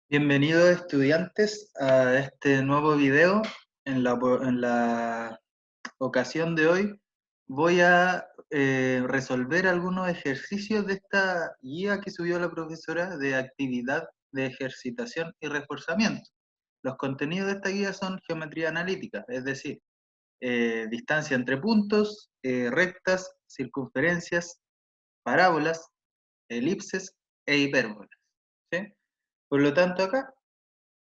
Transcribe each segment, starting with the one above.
Bienvenidos estudiantes a este nuevo video. En la ocasión de hoy voy a resolver algunos ejercicios de esta guía que subió la profesora de actividad de ejercitación y reforzamiento. Los contenidos de esta guía son geometría analítica, es decir, distancia entre puntos, rectas, circunferencias, parábolas, elipses e hipérbolas, ¿sí? Por lo tanto, acá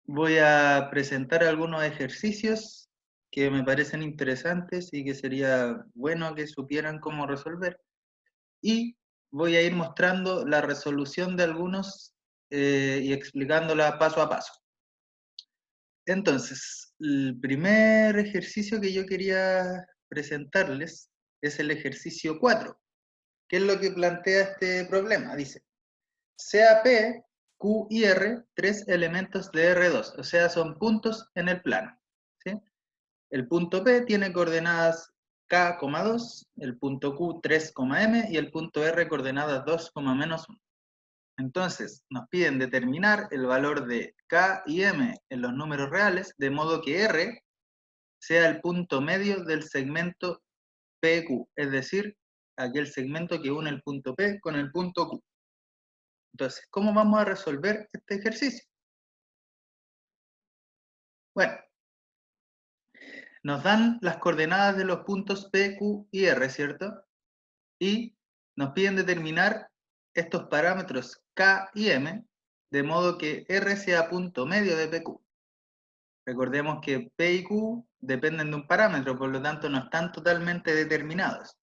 voy a presentar algunos ejercicios que me parecen interesantes y que sería bueno que supieran cómo resolver. Y voy a ir mostrando la resolución de algunos y explicándola paso a paso. Entonces, el primer ejercicio que yo quería presentarles es el ejercicio 4. ¿Qué es lo que plantea este problema? Dice, sea P, Q y R tres elementos de R2, o sea, son puntos en el plano, ¿sí? El punto P tiene coordenadas K, 2, el punto Q 3, M y el punto R coordenadas 2, -1. Entonces, nos piden determinar el valor de K y M en los números reales, de modo que R sea el punto medio del segmento PQ, es decir, aquel segmento que une el punto P con el punto Q. Entonces, ¿cómo vamos a resolver este ejercicio? Bueno, nos dan las coordenadas de los puntos P, Q y R, ¿cierto? Y nos piden determinar estos parámetros K y M, de modo que R sea punto medio de PQ. Recordemos que P y Q dependen de un parámetro, por lo tanto no están totalmente determinados.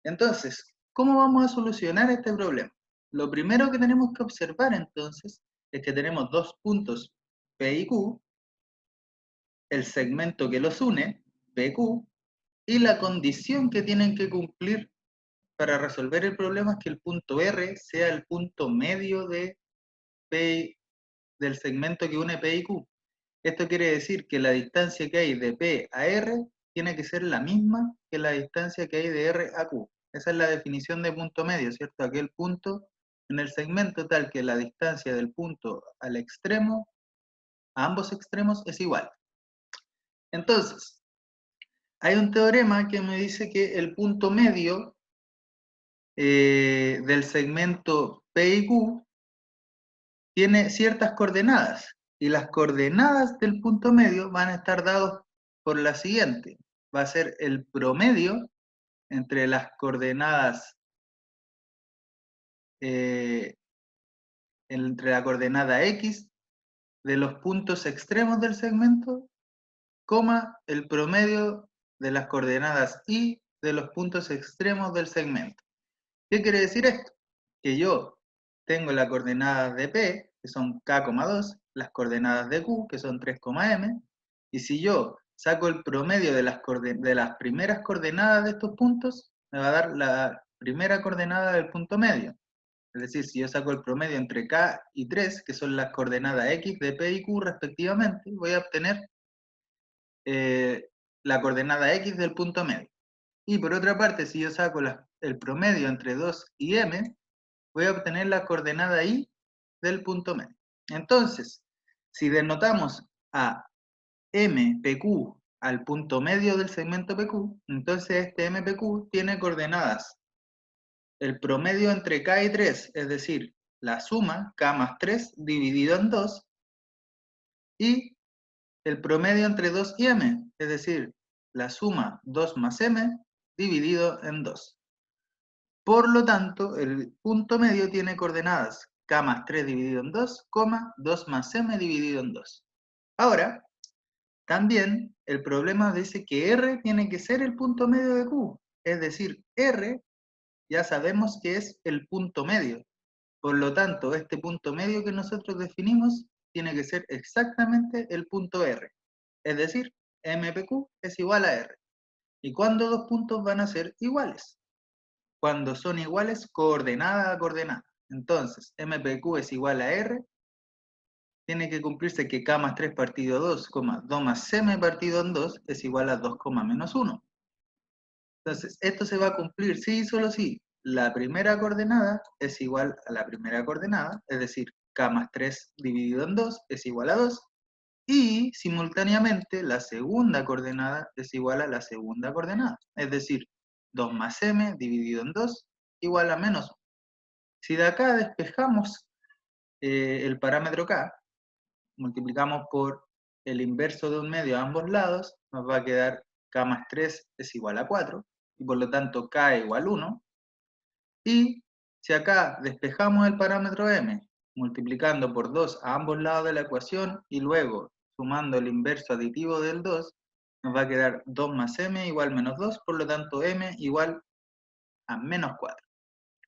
Entonces, ¿cómo vamos a solucionar este problema? Lo primero que tenemos que observar entonces es que tenemos dos puntos P y Q, el segmento que los une, PQ, y la condición que tienen que cumplir para resolver el problema es que el punto R sea el punto medio de P, del segmento que une P y Q. Esto quiere decir que la distancia que hay de P a R tiene que ser la misma que la distancia que hay de R a Q. Esa es la definición de punto medio, ¿cierto? Aquel punto en el segmento tal que la distancia del punto al extremo, a ambos extremos, es igual. Entonces, hay un teorema que me dice que el punto medio del segmento P y Q tiene ciertas coordenadas, y las coordenadas del punto medio van a estar dadas por la siguiente. Va a ser el promedio entre las coordenadas, entre la coordenada X de los puntos extremos del segmento, coma, el promedio de las coordenadas Y de los puntos extremos del segmento. ¿Qué quiere decir esto? Que yo tengo la coordenada de P, que son K, 2, las coordenadas de Q, que son 3, M, y si yo saco el promedio de las primeras coordenadas de estos puntos, me va a dar la primera coordenada del punto medio. Es decir, si yo saco el promedio entre K y 3, que son las coordenadas X de P y Q respectivamente, voy a obtener la coordenada X del punto medio. Y por otra parte, si yo saco el promedio entre 2 y M, voy a obtener la coordenada Y del punto medio. Entonces, si denotamos a MPQ al punto medio del segmento PQ, entonces este MPQ tiene coordenadas el promedio entre K y 3, es decir, la suma K más 3 dividido en 2, y el promedio entre 2 y M, es decir, la suma 2 más M dividido en 2. Por lo tanto, el punto medio tiene coordenadas K más 3 dividido en 2, 2 más M dividido en 2. Ahora, también el problema dice que R tiene que ser el punto medio de Q. Es decir, R ya sabemos que es el punto medio. Por lo tanto, este punto medio que nosotros definimos tiene que ser exactamente el punto R. Es decir, MPQ es igual a R. ¿Y cuándo dos puntos van a ser iguales? Cuando son iguales coordenada a coordenada. Entonces, MPQ es igual a R, tiene que cumplirse que K más 3 partido 2, 2 más M partido en 2 es igual a 2, menos 1. Entonces, esto se va a cumplir sí y solo si la primera coordenada es igual a la primera coordenada, es decir, k más 3 dividido en 2 es igual a 2, y simultáneamente la segunda coordenada es igual a la segunda coordenada, es decir, 2 más m dividido en 2 igual a menos 1. Si de acá despejamos el parámetro k, multiplicamos por el inverso de un medio a ambos lados, nos va a quedar k más 3 es igual a 4, y por lo tanto k igual 1. Y si acá despejamos el parámetro m, multiplicando por 2 a ambos lados de la ecuación, y luego sumando el inverso aditivo del 2, nos va a quedar 2 más m igual menos 2, por lo tanto m igual a menos 4.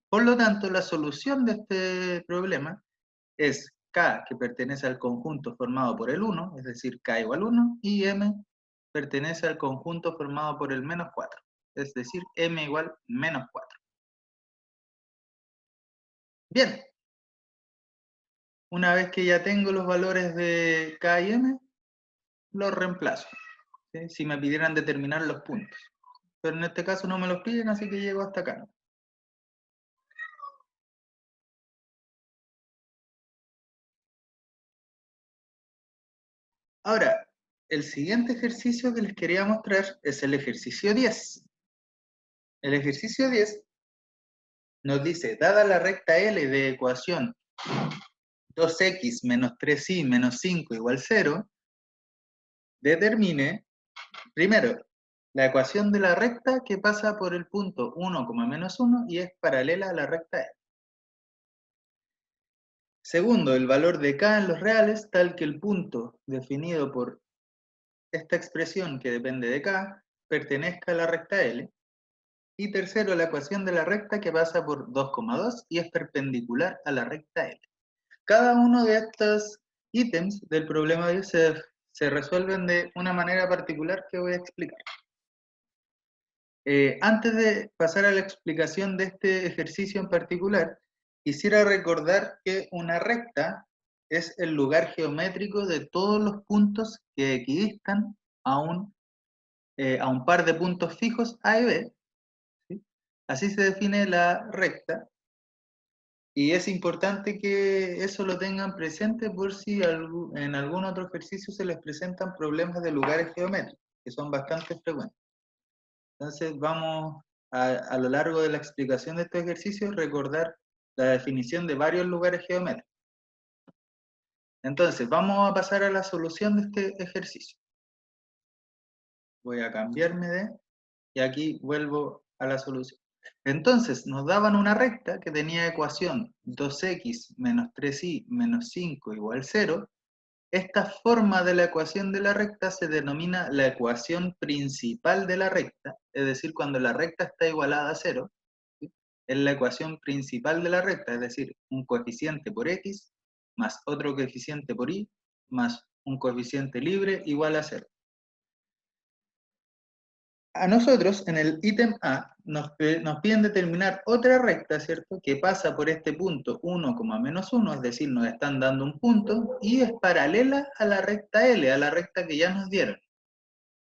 Por lo tanto, la solución de este problema es k, que pertenece al conjunto formado por el 1, es decir, k igual 1, y m pertenece al conjunto formado por el menos 4, es decir, m igual menos 4. Bien, una vez que ya tengo los valores de k y m, los reemplazo, ¿sí? Si me pidieran determinar los puntos. Pero en este caso no me los piden, así que llego hasta acá. Ahora, el siguiente ejercicio que les quería mostrar es el ejercicio 10. El ejercicio 10 nos dice, dada la recta L de ecuación 2x menos 3y menos 5 igual 0, determine, primero, la ecuación de la recta que pasa por el punto 1, menos 1 y es paralela a la recta L. Segundo, el valor de k en los reales, tal que el punto definido por esta expresión que depende de k pertenezca a la recta L. Y tercero, la ecuación de la recta que pasa por 2,2 y es perpendicular a la recta L. Cada uno de estos ítems del problema de se resuelven de una manera particular que voy a explicar. Antes de pasar a la explicación de este ejercicio en particular, quisiera recordar que una recta es el lugar geométrico de todos los puntos que equidistan a un par de puntos fijos A y B. ¿Sí? Así se define la recta, y es importante que eso lo tengan presente por si en algún otro ejercicio se les presentan problemas de lugares geométricos, que son bastante frecuentes. Entonces vamos a lo largo de la explicación de este ejercicio recordar la definición de varios lugares geométricos. Entonces vamos a pasar a la solución de este ejercicio. Voy a cambiarme y aquí vuelvo a la solución. Entonces nos daban una recta que tenía ecuación 2x menos 3y menos 5 igual 0. Esta forma de la ecuación de la recta se denomina la ecuación principal de la recta, es decir, cuando la recta está igualada a 0, ¿sí? Es la ecuación principal de la recta, es decir, un coeficiente por x más otro coeficiente por y más un coeficiente libre igual a 0. A nosotros, en el ítem A, nos piden determinar otra recta, ¿cierto? Que pasa por este punto 1, menos 1, es decir, nos están dando un punto, y es paralela a la recta L, a la recta que ya nos dieron.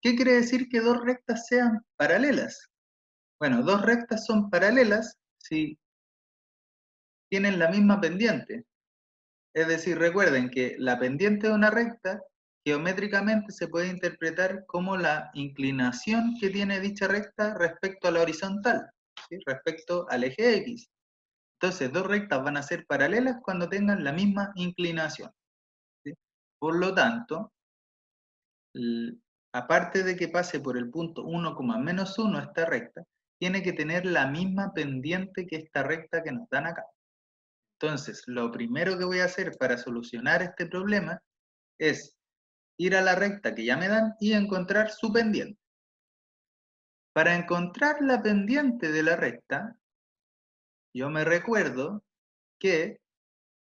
¿Qué quiere decir que dos rectas sean paralelas? Bueno, dos rectas son paralelas si tienen la misma pendiente. Es decir, recuerden que la pendiente de una recta geométricamente se puede interpretar como la inclinación que tiene dicha recta respecto a la horizontal, ¿sí? Respecto al eje X. Entonces, dos rectas van a ser paralelas cuando tengan la misma inclinación, ¿sí? Por lo tanto, aparte de que pase por el punto 1, menos 1 esta recta, tiene que tener la misma pendiente que esta recta que nos dan acá. Entonces, lo primero que voy a hacer para solucionar este problema es ir a la recta que ya me dan y encontrar su pendiente. Para encontrar la pendiente de la recta, yo me recuerdo que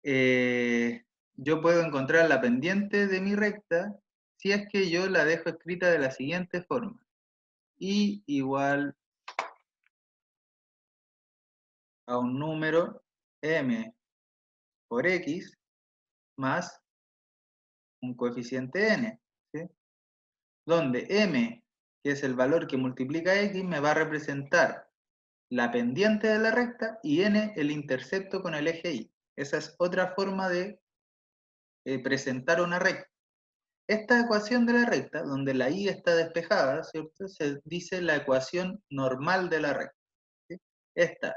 yo puedo encontrar la pendiente de mi recta si es que yo la dejo escrita de la siguiente forma. Y igual a un número m por x más un coeficiente n, ¿sí? Donde m, que es el valor que multiplica x, me va a representar la pendiente de la recta y n el intercepto con el eje y. Esa es otra forma de presentar una recta. Esta ecuación de la recta, donde la y está despejada, ¿cierto? Se dice la ecuación normal de la recta, ¿sí? Esta,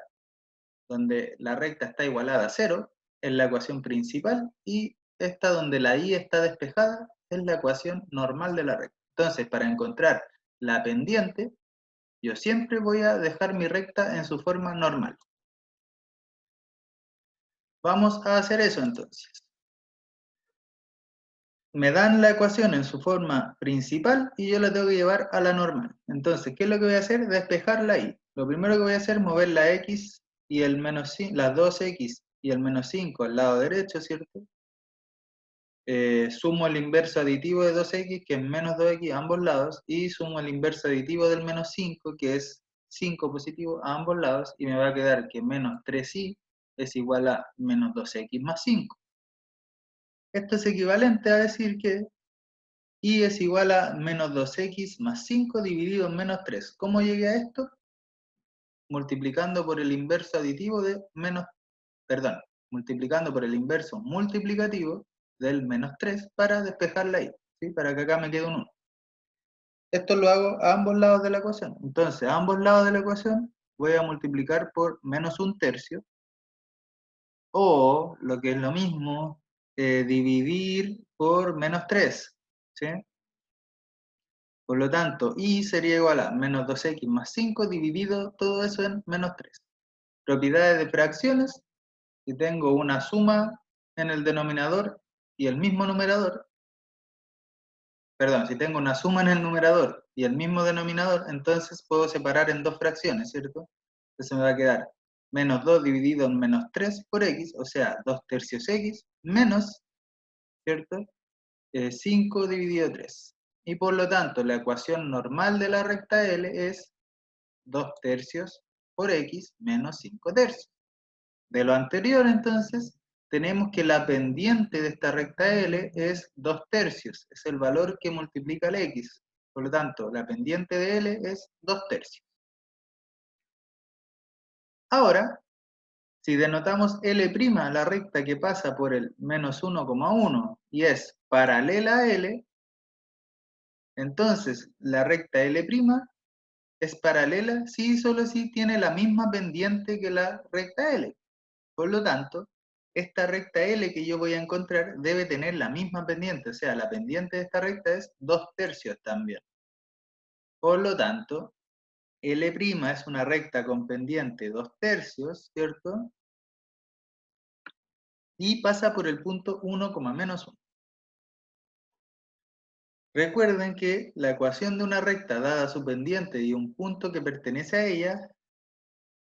donde la recta está igualada a 0, es la ecuación principal, y esta donde la y está despejada es la ecuación normal de la recta. Entonces, para encontrar la pendiente, yo siempre voy a dejar mi recta en su forma normal. Vamos a hacer eso entonces. Me dan la ecuación en su forma principal y yo la tengo que llevar a la normal. Entonces, ¿qué es lo que voy a hacer? Despejar la y. Lo primero que voy a hacer es mover la x y el menos 5, las 2x y el menos 5 al lado derecho, ¿cierto? Sumo el inverso aditivo de 2x, que es menos 2x a ambos lados, y sumo el inverso aditivo del menos 5, que es 5 positivo a ambos lados, y me va a quedar que menos 3y es igual a menos 2x más 5. Esto es equivalente a decir que y es igual a menos 2x más 5 dividido en menos 3. ¿Cómo llegué a esto? Multiplicando por el inverso aditivo de multiplicando por el inverso multiplicativo del menos 3 para despejar la y, ¿sí? Para que acá me quede un 1. Esto lo hago a ambos lados de la ecuación. Entonces, a ambos lados de la ecuación voy a multiplicar por menos 1/3, o, lo que es lo mismo, dividir por menos 3, ¿sí? Por lo tanto, y sería igual a menos 2x más 5 dividido todo eso en menos 3. Propiedades de fracciones, si tengo una suma en el denominador y el mismo numerador, perdón, si tengo una suma en el numerador y el mismo denominador, entonces puedo separar en dos fracciones, ¿cierto? Entonces me va a quedar menos 2 dividido en menos 3 por x, o sea, 2/3 x, menos, ¿cierto? 5 dividido 3. Y por lo tanto, la ecuación normal de la recta L es 2/3 por x menos 5/3. De lo anterior, entonces, tenemos que la pendiente de esta recta L es 2/3. Es el valor que multiplica el x. Por lo tanto, la pendiente de L es 2/3. Ahora, si denotamos L', la recta que pasa por el menos 1,1 y es paralela a L, entonces la recta L' es paralela si y solo si tiene la misma pendiente que la recta L. Por lo tanto, esta recta L que yo voy a encontrar debe tener la misma pendiente, o sea, la pendiente de esta recta es 2/3 también. Por lo tanto, L' es una recta con pendiente 2/3, ¿cierto? Y pasa por el punto 1,-1. Recuerden que la ecuación de una recta dada su pendiente y un punto que pertenece a ella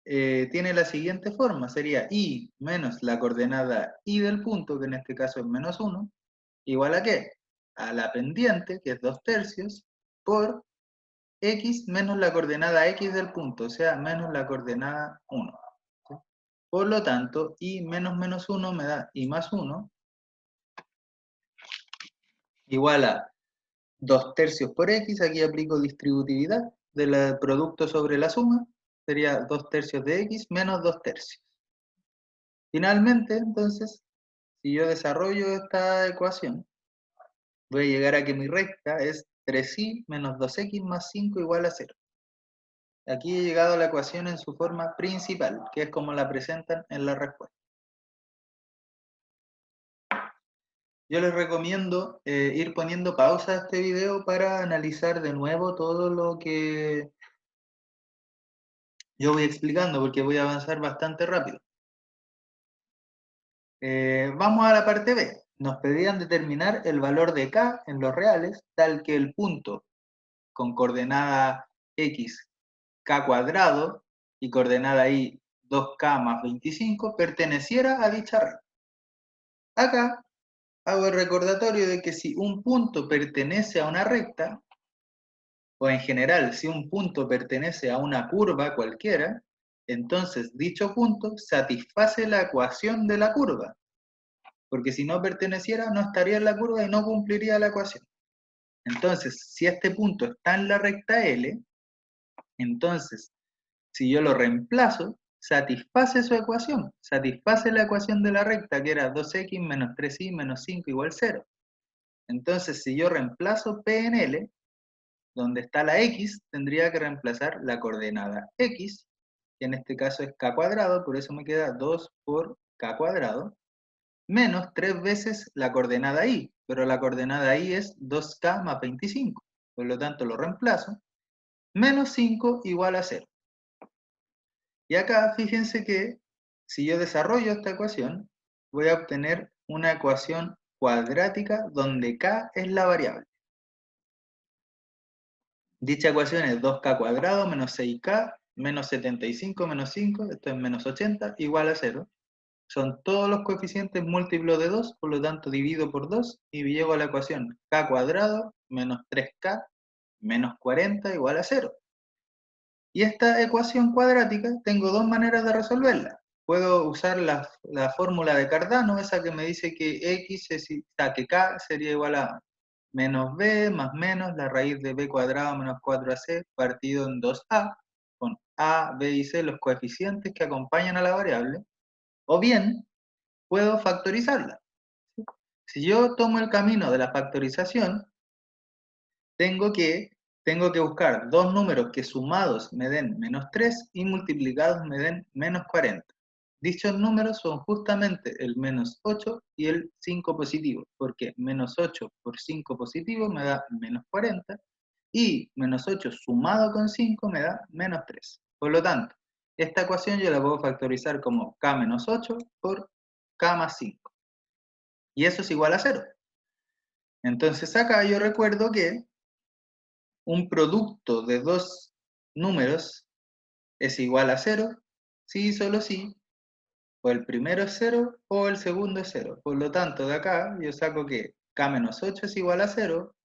tiene la siguiente forma, sería y menos la coordenada y del punto, que en este caso es menos 1, igual a ¿qué? A la pendiente, que es 2/3, por x menos la coordenada x del punto, o sea, menos la coordenada 1. ¿Sí? Por lo tanto, y menos 1 me da y más 1, igual a 2/3 por x, aquí aplico distributividad del producto sobre la suma, sería 2/3 de x menos 2/3. Finalmente, entonces, si yo desarrollo esta ecuación, voy a llegar a que mi recta es 3y menos 2x más 5 igual a 0. Aquí he llegado a la ecuación en su forma principal, que es como la presentan en la respuesta. Yo les recomiendo ir poniendo pausa a este video para analizar de nuevo todo lo que yo voy explicando, porque voy a avanzar bastante rápido. Vamos a la parte B. Nos pedían determinar el valor de K en los reales, tal que el punto con coordenada X, K cuadrado, y coordenada Y, 2K más 25, perteneciera a dicha red. Acá hago el recordatorio de que si un punto pertenece a una recta, o en general, si un punto pertenece a una curva cualquiera, entonces dicho punto satisface la ecuación de la curva. Porque si no perteneciera, no estaría en la curva y no cumpliría la ecuación. Entonces, si este punto está en la recta L, entonces, si yo lo reemplazo, satisface su ecuación, satisface la ecuación de la recta, que era 2x menos 3y menos 5 igual 0. Entonces, si yo reemplazo P en L, donde está la x, tendría que reemplazar la coordenada x, que en este caso es k cuadrado, por eso me queda 2 por k cuadrado, menos 3 veces la coordenada y, pero la coordenada y es 2k más 25, por lo tanto lo reemplazo, menos 5 igual a 0. Y acá fíjense que si yo desarrollo esta ecuación, voy a obtener una ecuación cuadrática donde k es la variable. Dicha ecuación es 2k cuadrado menos 6k menos 75 menos 5, esto es menos 80, igual a 0. Son todos los coeficientes múltiplos de 2, por lo tanto divido por 2 y llego a la ecuación k cuadrado menos 3k menos 40 igual a 0. Y esta ecuación cuadrática tengo dos maneras de resolverla. Puedo usar la fórmula de Cardano, esa que me dice que x que k sería igual a menos b más menos la raíz de b cuadrado menos 4ac partido en 2a, con a, b y c los coeficientes que acompañan a la variable. O bien, puedo factorizarla. Si yo tomo el camino de la factorización, tengo que buscar dos números que sumados me den menos 3 y multiplicados me den menos 40. Dichos números son justamente el menos 8 y el 5 positivo, porque menos 8 por 5 positivo me da menos 40 y menos 8 sumado con 5 me da menos 3. Por lo tanto, esta ecuación yo la puedo factorizar como k menos 8 por k más 5. Y eso es igual a 0. Entonces acá yo recuerdo que un producto de dos números es igual a 0, sí, solo sí, o el primero es 0 o el segundo es 0. Por lo tanto, de acá yo saco que k menos 8 es igual a 0,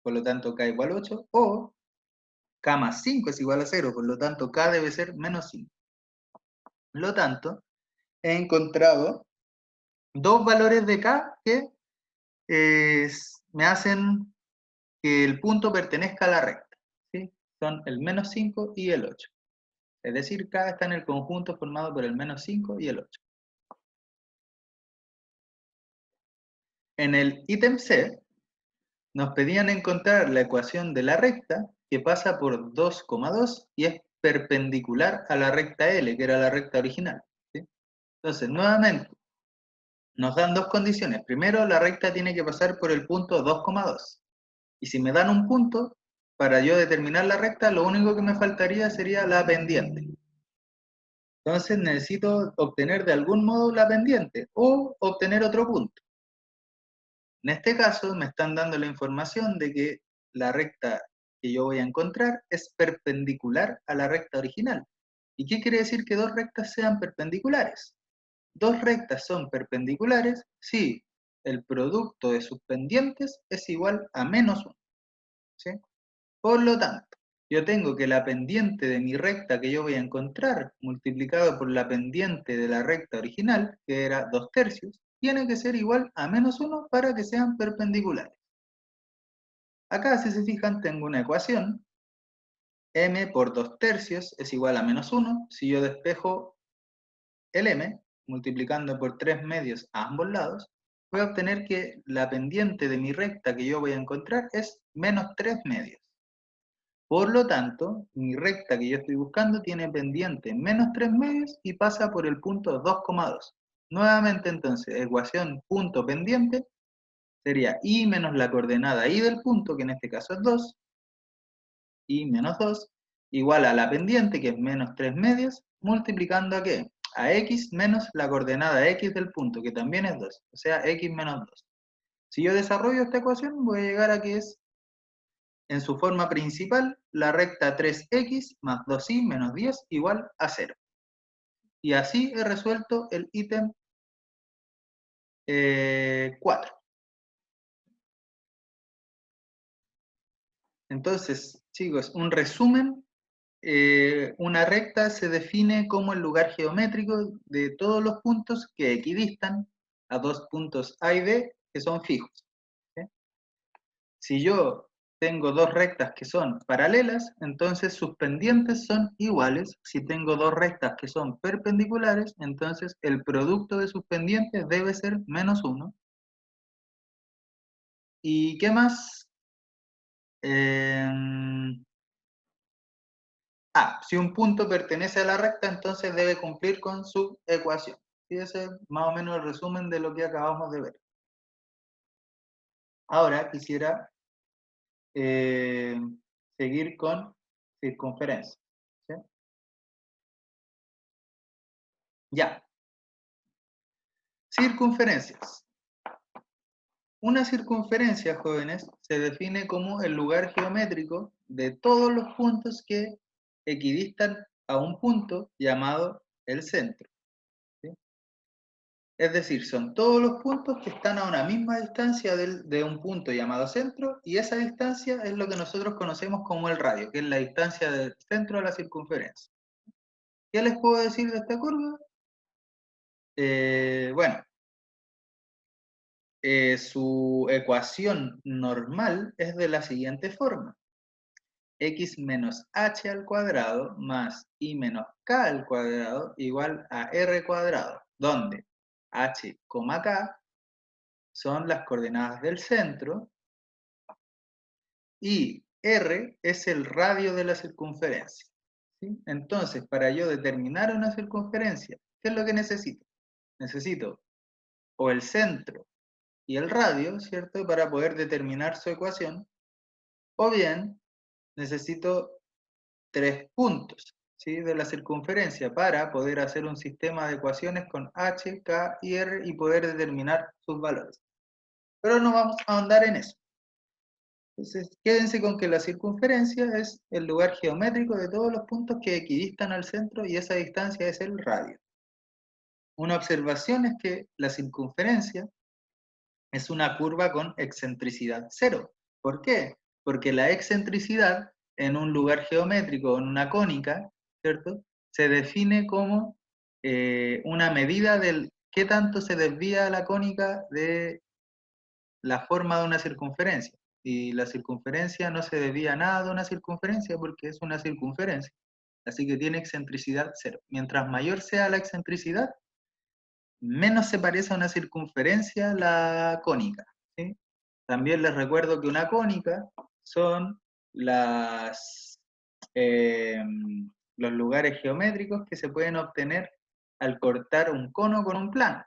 por lo tanto k igual a 8, o k más 5 es igual a 0, por lo tanto k debe ser menos 5. Por lo tanto, he encontrado dos valores de k que me hacen que el punto pertenezca a la recta, ¿sí? Son el menos 5 y el 8. Es decir, k está en el conjunto formado por el menos 5 y el 8. En el ítem C, nos pedían encontrar la ecuación de la recta que pasa por 2,2 y es perpendicular a la recta L, que era la recta original, ¿sí? Entonces, nuevamente, nos dan dos condiciones. Primero, la recta tiene que pasar por el punto 2,2. Y si me dan un punto, para yo determinar la recta, lo único que me faltaría sería la pendiente. Entonces necesito obtener de algún modo la pendiente o obtener otro punto. En este caso me están dando la información de que la recta que yo voy a encontrar es perpendicular a la recta original. ¿Y qué quiere decir que dos rectas sean perpendiculares? Dos rectas son perpendiculares si el producto de sus pendientes es igual a menos 1. ¿Sí? Por lo tanto, yo tengo que la pendiente de mi recta que yo voy a encontrar multiplicado por la pendiente de la recta original, que era 2/3, tiene que ser igual a menos 1 para que sean perpendiculares. Acá, si se fijan, tengo una ecuación. M por 2/3 es igual a menos 1. Si yo despejo el M, multiplicando por 3/2 a ambos lados, voy a obtener que la pendiente de mi recta que yo voy a encontrar es menos 3/2. Por lo tanto, mi recta que yo estoy buscando tiene pendiente menos 3/2 y pasa por el punto 2,2. Nuevamente entonces, ecuación punto pendiente sería y menos la coordenada y del punto, que en este caso es 2, y menos 2, igual a la pendiente, que es menos 3/2, multiplicando a ¿qué? A x menos la coordenada x del punto, que también es 2, o sea, x menos 2. Si yo desarrollo esta ecuación, voy a llegar a que es, en su forma principal, la recta 3x más 2y menos 10 igual a 0. Y así he resuelto el ítem 4. Entonces, chicos, un resumen. Una recta se define como el lugar geométrico de todos los puntos que equidistan a dos puntos A y B que son fijos, ¿sí? Si yo tengo dos rectas que son paralelas, entonces sus pendientes son iguales. Si tengo dos rectas que son perpendiculares, entonces el producto de sus pendientes debe ser -1. ¿Y qué más? Si un punto pertenece a la recta, entonces debe cumplir con su ecuación. Y ese es más o menos el resumen de lo que acabamos de ver. Ahora quisiera seguir con circunferencia. ¿Sí? Ya. Circunferencias. Una circunferencia, jóvenes, se define como el lugar geométrico de todos los puntos que equidistan a un punto llamado el centro. ¿Sí? Es decir, son todos los puntos que están a una misma distancia de un punto llamado centro, y esa distancia es lo que nosotros conocemos como el radio, que es la distancia del centro a la circunferencia. ¿Qué les puedo decir de esta curva? Bueno, su ecuación normal es de la siguiente forma: x menos h al cuadrado más y menos k al cuadrado igual a r cuadrado, donde h, k son las coordenadas del centro y r es el radio de la circunferencia. ¿Sí? Entonces, para yo determinar una circunferencia, ¿qué es lo que necesito? Necesito o el centro y el radio, ¿cierto?, para poder determinar su ecuación, o bien necesito 3 puntos, ¿sí?, de la circunferencia para poder hacer un sistema de ecuaciones con h, k y r y poder determinar sus valores. Pero no vamos a ahondar en eso. Entonces, quédense con que la circunferencia es el lugar geométrico de todos los puntos que equidistan al centro y esa distancia es el radio. Una observación es que la circunferencia es una curva con excentricidad 0. ¿Por qué? Porque la excentricidad en un lugar geométrico, en una cónica, ¿cierto?, se define como una medida del qué tanto se desvía la cónica de la forma de una circunferencia. Y la circunferencia no se desvía nada de una circunferencia porque es una circunferencia. Así que tiene excentricidad 0. Mientras mayor sea la excentricidad, menos se parece a una circunferencia la cónica. ¿Sí? También les recuerdo que una cónica son los lugares geométricos que se pueden obtener al cortar un cono con un plano.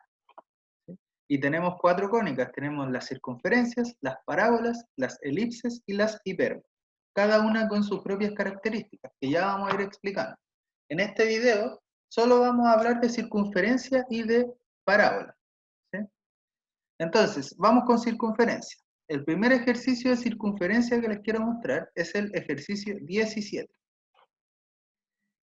¿Sí? Y tenemos 4 cónicas, tenemos las circunferencias, las parábolas, las elipses y las hipérbolas, cada una con sus propias características, que ya vamos a ir explicando. En este video solo vamos a hablar de circunferencia y de parábola. ¿Sí? Entonces, vamos con circunferencia. El primer ejercicio de circunferencia que les quiero mostrar es el ejercicio 17.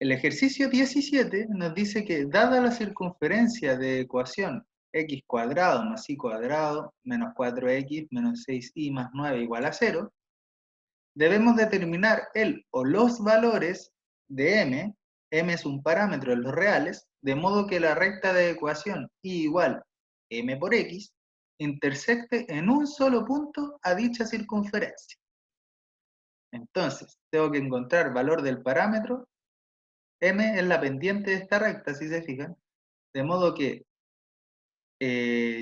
El ejercicio 17 nos dice que, dada la circunferencia de ecuación x cuadrado más y cuadrado menos 4x menos 6y más 9 igual a 0, debemos determinar el o los valores de m. M es un parámetro de los reales, de modo que la recta de ecuación y igual m por x intersecte en un solo punto a dicha circunferencia. Entonces, tengo que encontrar valor del parámetro. M es la pendiente de esta recta, si se fijan, de modo que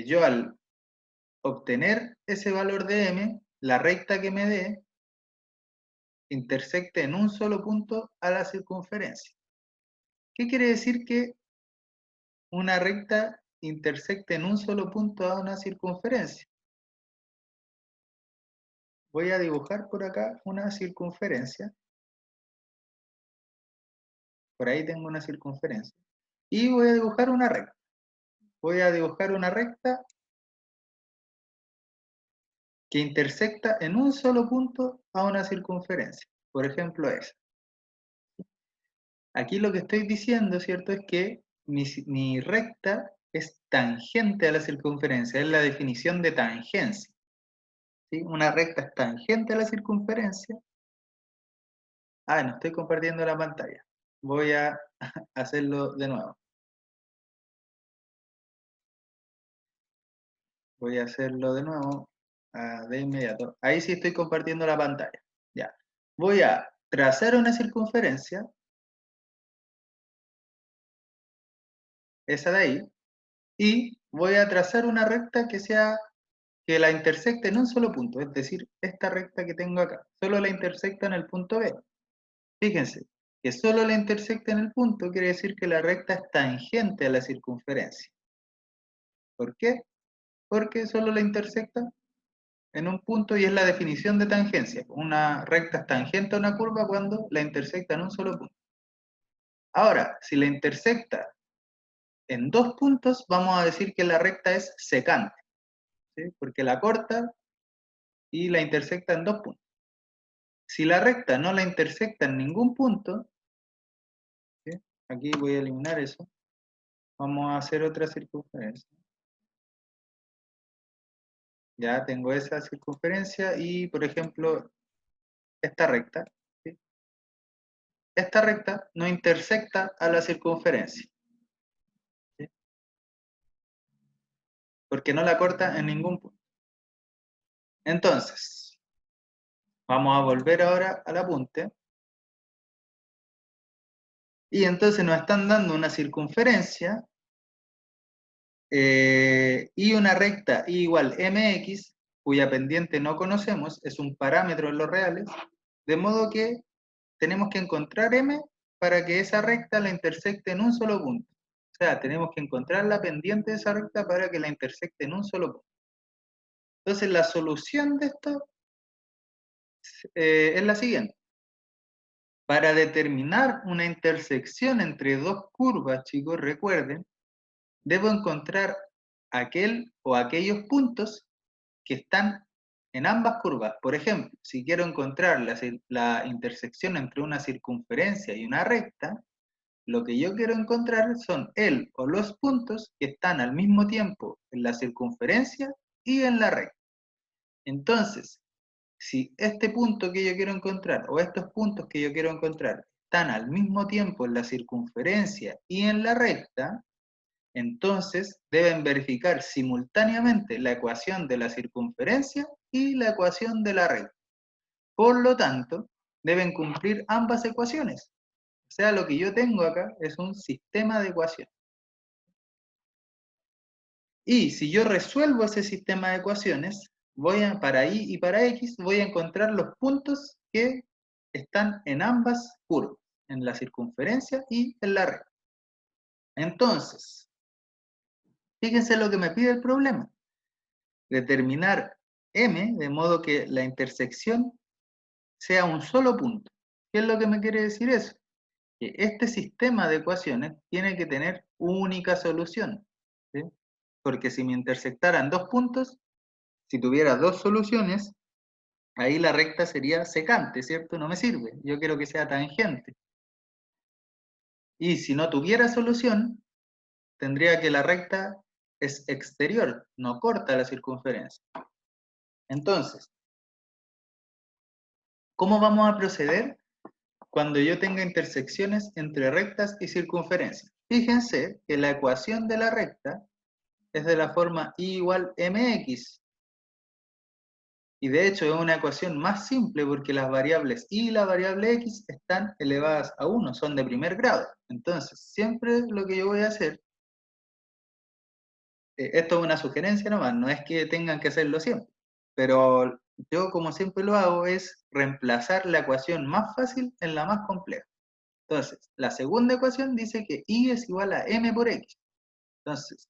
yo al obtener ese valor de m, la recta que me dé intersecte en un solo punto a la circunferencia. ¿Qué quiere decir que una recta intersecte en un solo punto a una circunferencia? Voy a dibujar por acá una circunferencia. Por ahí tengo una circunferencia. Y voy a dibujar una recta. Voy a dibujar una recta que intersecta en un solo punto a una circunferencia. Por ejemplo, esa. Aquí lo que estoy diciendo, ¿cierto?, es que mi recta es tangente a la circunferencia. Es la definición de tangencia. ¿Sí? Una recta es tangente a la circunferencia. No estoy compartiendo la pantalla. Voy a hacerlo de nuevo. Voy a hacerlo de nuevo. de inmediato. Ahí sí estoy compartiendo la pantalla. Ya. Voy a trazar una circunferencia, esa de ahí, y voy a trazar una recta que la intersecte en un solo punto, es decir, esta recta que tengo acá, solo la intersecta en el punto B. Fíjense, que solo la intersecta en el punto quiere decir que la recta es tangente a la circunferencia. ¿Por qué? Porque solo la intersecta en un punto y es la definición de tangencia. Una recta es tangente a una curva cuando la intersecta en un solo punto. Ahora, si la intersecta en dos puntos, vamos a decir que la recta es secante, ¿sí? Porque la corta y la intersecta en dos puntos. Si la recta no la intersecta en ningún punto, ¿sí? Aquí voy a eliminar eso, vamos a hacer otra circunferencia. Ya tengo esa circunferencia y, por ejemplo, esta recta, ¿sí? Esta recta no intersecta a la circunferencia, ¿sí? Porque no la corta en ningún punto. Entonces, vamos a volver ahora al apunte. Y entonces nos están dando una circunferencia y una recta y igual mx, cuya pendiente no conocemos, es un parámetro en los reales, de modo que tenemos que encontrar m para que esa recta la intersecte en un solo punto. O sea, tenemos que encontrar la pendiente de esa recta para que la intersecte en un solo punto. Entonces, la solución de esto es la siguiente. Para determinar una intersección entre dos curvas, chicos, recuerden, debo encontrar aquel o aquellos puntos que están en ambas curvas. Por ejemplo, si quiero encontrar la intersección entre una circunferencia y una recta, lo que yo quiero encontrar son el o los puntos que están al mismo tiempo en la circunferencia y en la recta. Entonces, si este punto que yo quiero encontrar o estos puntos que yo quiero encontrar están al mismo tiempo en la circunferencia y en la recta, entonces deben verificar simultáneamente la ecuación de la circunferencia y la ecuación de la recta. Por lo tanto, deben cumplir ambas ecuaciones. O sea, lo que yo tengo acá es un sistema de ecuaciones. Y si yo resuelvo ese sistema de ecuaciones, para y y para x, voy a encontrar los puntos que están en ambas curvas, en la circunferencia y en la recta. Entonces, fíjense lo que me pide el problema. Determinar m de modo que la intersección sea un solo punto. ¿Qué es lo que me quiere decir eso? Que este sistema de ecuaciones tiene que tener única solución, ¿sí? Porque si me intersectaran dos puntos, si tuviera dos soluciones, ahí la recta sería secante, ¿cierto? No me sirve, yo quiero que sea tangente. Y si no tuviera solución, tendría que la recta es exterior, no corta la circunferencia. Entonces, ¿cómo vamos a proceder cuando yo tenga intersecciones entre rectas y circunferencias? Fíjense que la ecuación de la recta es de la forma y igual mx. Y de hecho es una ecuación más simple porque las variables y la variable x están elevadas a 1, son de primer grado. Entonces, siempre lo que yo voy a hacer, esto es una sugerencia nomás, no es que tengan que hacerlo siempre, pero yo como siempre lo hago es reemplazar la ecuación más fácil en la más compleja. Entonces, la segunda ecuación dice que y es igual a m por x. Entonces,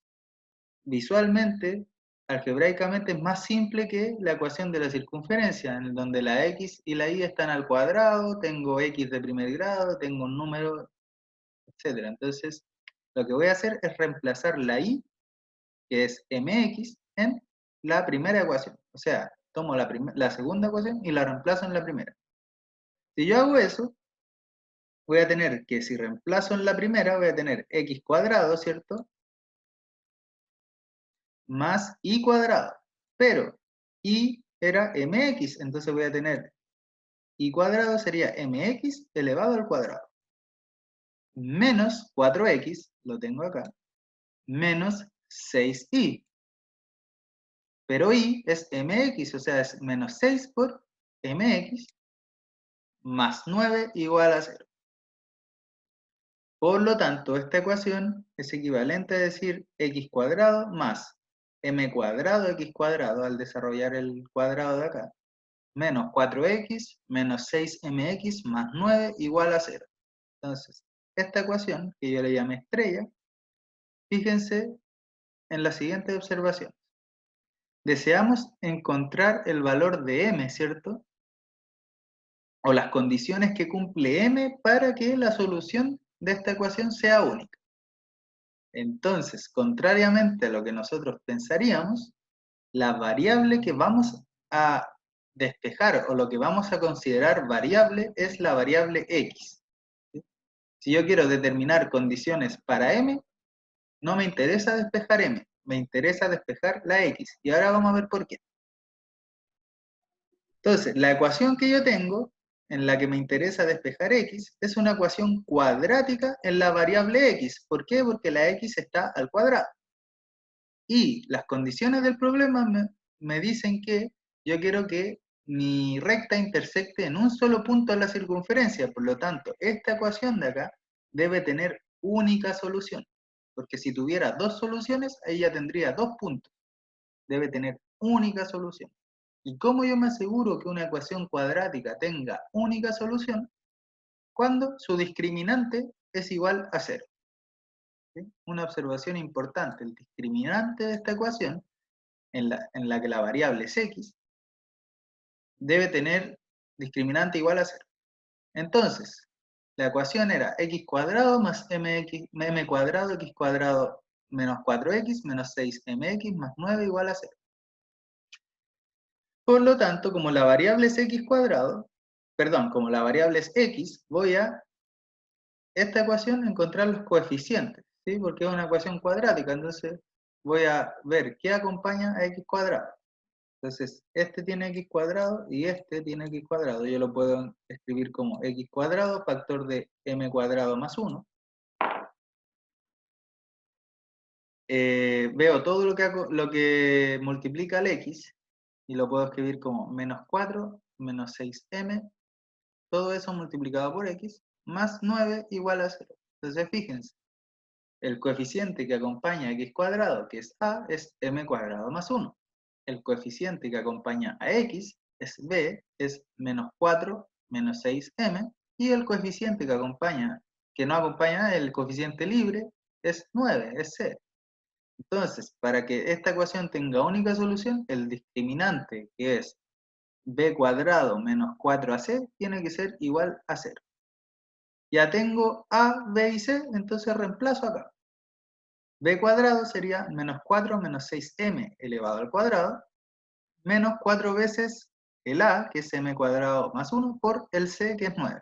visualmente, algebraicamente es más simple que la ecuación de la circunferencia, en donde la x y la y están al cuadrado, tengo x de primer grado, tengo un número, etc. Entonces, lo que voy a hacer es reemplazar la y, que es mx, en la primera ecuación. O sea, tomo la segunda ecuación y la reemplazo en la primera. Si yo hago eso, voy a tener que, si reemplazo en la primera, voy a tener x cuadrado, ¿cierto? Más y cuadrado. Pero y era mx, entonces voy a tener y cuadrado sería mx elevado al cuadrado. Menos 4x, lo tengo acá, menos 6y. Pero y es mx, o sea, es menos 6 por mx más 9 igual a 0. Por lo tanto, esta ecuación es equivalente a decir x cuadrado más m cuadrado x cuadrado, al desarrollar el cuadrado de acá, menos 4x menos 6mx más 9 igual a 0. Entonces, esta ecuación, que yo le llamé estrella, fíjense en la siguiente observación. Deseamos encontrar el valor de m, ¿cierto? O las condiciones que cumple m para que la solución de esta ecuación sea única. Entonces, contrariamente a lo que nosotros pensaríamos, la variable que vamos a despejar o lo que vamos a considerar variable es la variable x. ¿Sí? Si yo quiero determinar condiciones para m, no me interesa despejar m, me interesa despejar la x. Y ahora vamos a ver por qué. Entonces, la ecuación que yo tengo, en la que me interesa despejar x, es una ecuación cuadrática en la variable x. ¿Por qué? Porque la x está al cuadrado. Y las condiciones del problema me dicen que yo quiero que mi recta intersecte en un solo punto de la circunferencia. Por lo tanto, esta ecuación de acá debe tener única solución. Porque si tuviera dos soluciones, ahí ya tendría dos puntos. Debe tener única solución. ¿Y cómo yo me aseguro que una ecuación cuadrática tenga única solución? Cuando su discriminante es igual a 0. ¿Sí? Una observación importante, el discriminante de esta ecuación, en la que la variable es x, debe tener discriminante igual a 0. Entonces, la ecuación era x cuadrado más m cuadrado x cuadrado menos 4x menos 6mx más 9 igual a 0. Por lo tanto, como la variable es x cuadrado, perdón, como la variable es x, voy a esta ecuación encontrar los coeficientes, ¿sí? Porque es una ecuación cuadrática, entonces voy a ver qué acompaña a x cuadrado. Entonces, este tiene x cuadrado y este tiene x cuadrado. Yo lo puedo escribir como x cuadrado, factor de m cuadrado más 1. Veo todo lo que multiplica el x y lo puedo escribir como menos 4 menos 6m, todo eso multiplicado por x, más 9 igual a 0. Entonces, fíjense, el coeficiente que acompaña a x cuadrado, que es a, es m cuadrado más 1. El coeficiente que acompaña a x es b, es menos 4 menos 6m, y el coeficiente que no acompaña el coeficiente libre, es 9, es c. Entonces, para que esta ecuación tenga única solución, el discriminante, que es b cuadrado menos 4ac, tiene que ser igual a 0. Ya tengo a, b y c, entonces reemplazo acá. b cuadrado sería menos 4 menos 6m elevado al cuadrado, menos 4 veces el a, que es m cuadrado más 1, por el c, que es 9.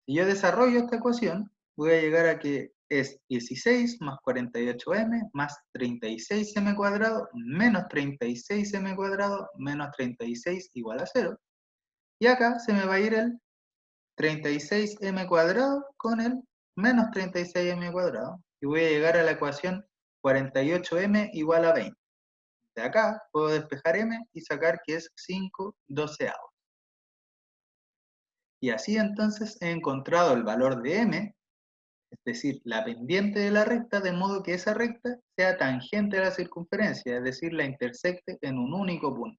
Si yo desarrollo esta ecuación, voy a llegar a que es 16 más 48m más 36m cuadrado menos 36m cuadrado menos 36 igual a 0. Y acá se me va a ir el 36m cuadrado con el menos 36m cuadrado. Y voy a llegar a la ecuación 48m igual a 20. De acá puedo despejar m y sacar que es 5/12. Y así entonces he encontrado el valor de m, es decir, la pendiente de la recta, de modo que esa recta sea tangente a la circunferencia, es decir, la intersecte en un único punto.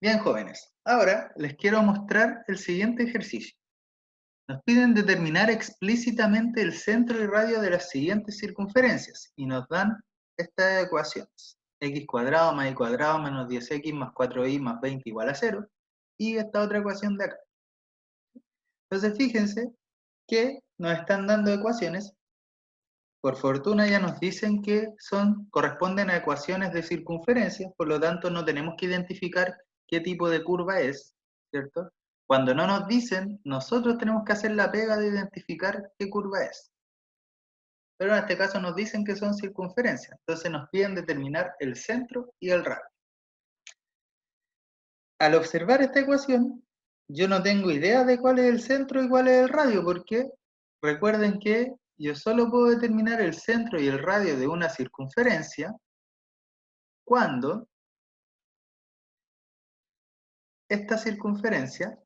Bien, jóvenes, ahora les quiero mostrar el siguiente ejercicio. Nos piden determinar explícitamente el centro y radio de las siguientes circunferencias y nos dan estas ecuaciones. X cuadrado más y cuadrado menos 10x más 4y más 20 igual a 0. Y esta otra ecuación de acá. Entonces fíjense que nos están dando ecuaciones. Por fortuna ya nos dicen que corresponden a ecuaciones de circunferencia, por lo tanto no tenemos que identificar qué tipo de curva es, ¿cierto? Cuando no nos dicen, nosotros tenemos que hacer la pega de identificar qué curva es. Pero en este caso nos dicen que son circunferencias, entonces nos piden determinar el centro y el radio. Al observar esta ecuación, yo no tengo idea de cuál es el centro y cuál es el radio, porque recuerden que yo solo puedo determinar el centro y el radio de una circunferencia cuando esta circunferencia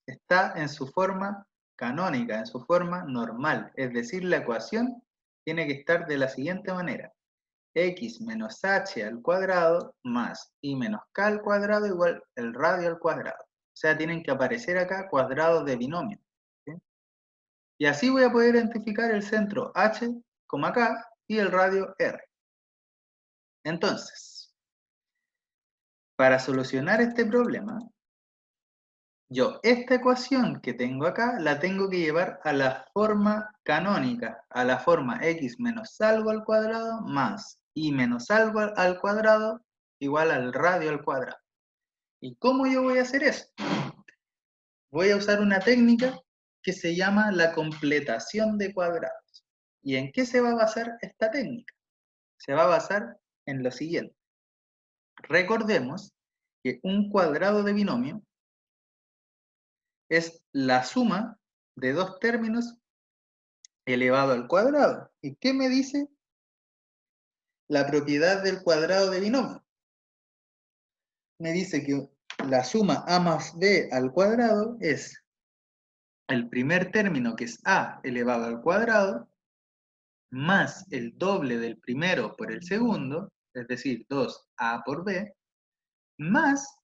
está en su forma canónica, en su forma normal. Es decir, la ecuación tiene que estar de la siguiente manera. X menos h al cuadrado más y menos k al cuadrado igual el radio al cuadrado. O sea, tienen que aparecer acá cuadrados de binomio. ¿Sí? Y así voy a poder identificar el centro h, k y el radio r. Entonces, para solucionar este problema, yo esta ecuación que tengo acá la tengo que llevar a la forma canónica, a la forma x menos algo al cuadrado más y menos algo al cuadrado igual al radio al cuadrado. ¿Y cómo yo voy a hacer eso? Voy a usar una técnica que se llama la completación de cuadrados. ¿Y en qué se va a basar esta técnica? Se va a basar en lo siguiente. Recordemos que un cuadrado de binomio es la suma de dos términos elevado al cuadrado. ¿Y qué me dice la propiedad del cuadrado de binomio? Me dice que la suma a más b al cuadrado es el primer término, que es a elevado al cuadrado, más el doble del primero por el segundo, es decir, 2a por b, más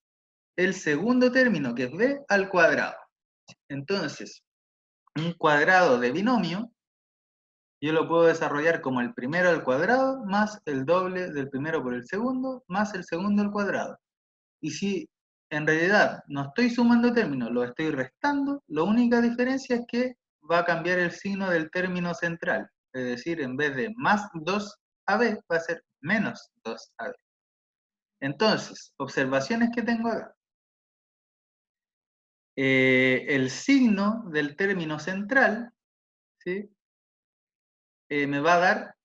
el segundo término, que es b al cuadrado. Entonces, un cuadrado de binomio, yo lo puedo desarrollar como el primero al cuadrado, más el doble del primero por el segundo, más el segundo al cuadrado. Y si en realidad no estoy sumando términos, lo estoy restando, la única diferencia es que va a cambiar el signo del término central. Es decir, en vez de más 2ab, va a ser menos 2ab. Entonces, observaciones que tengo acá. El signo del término central, ¿sí? Me va a dar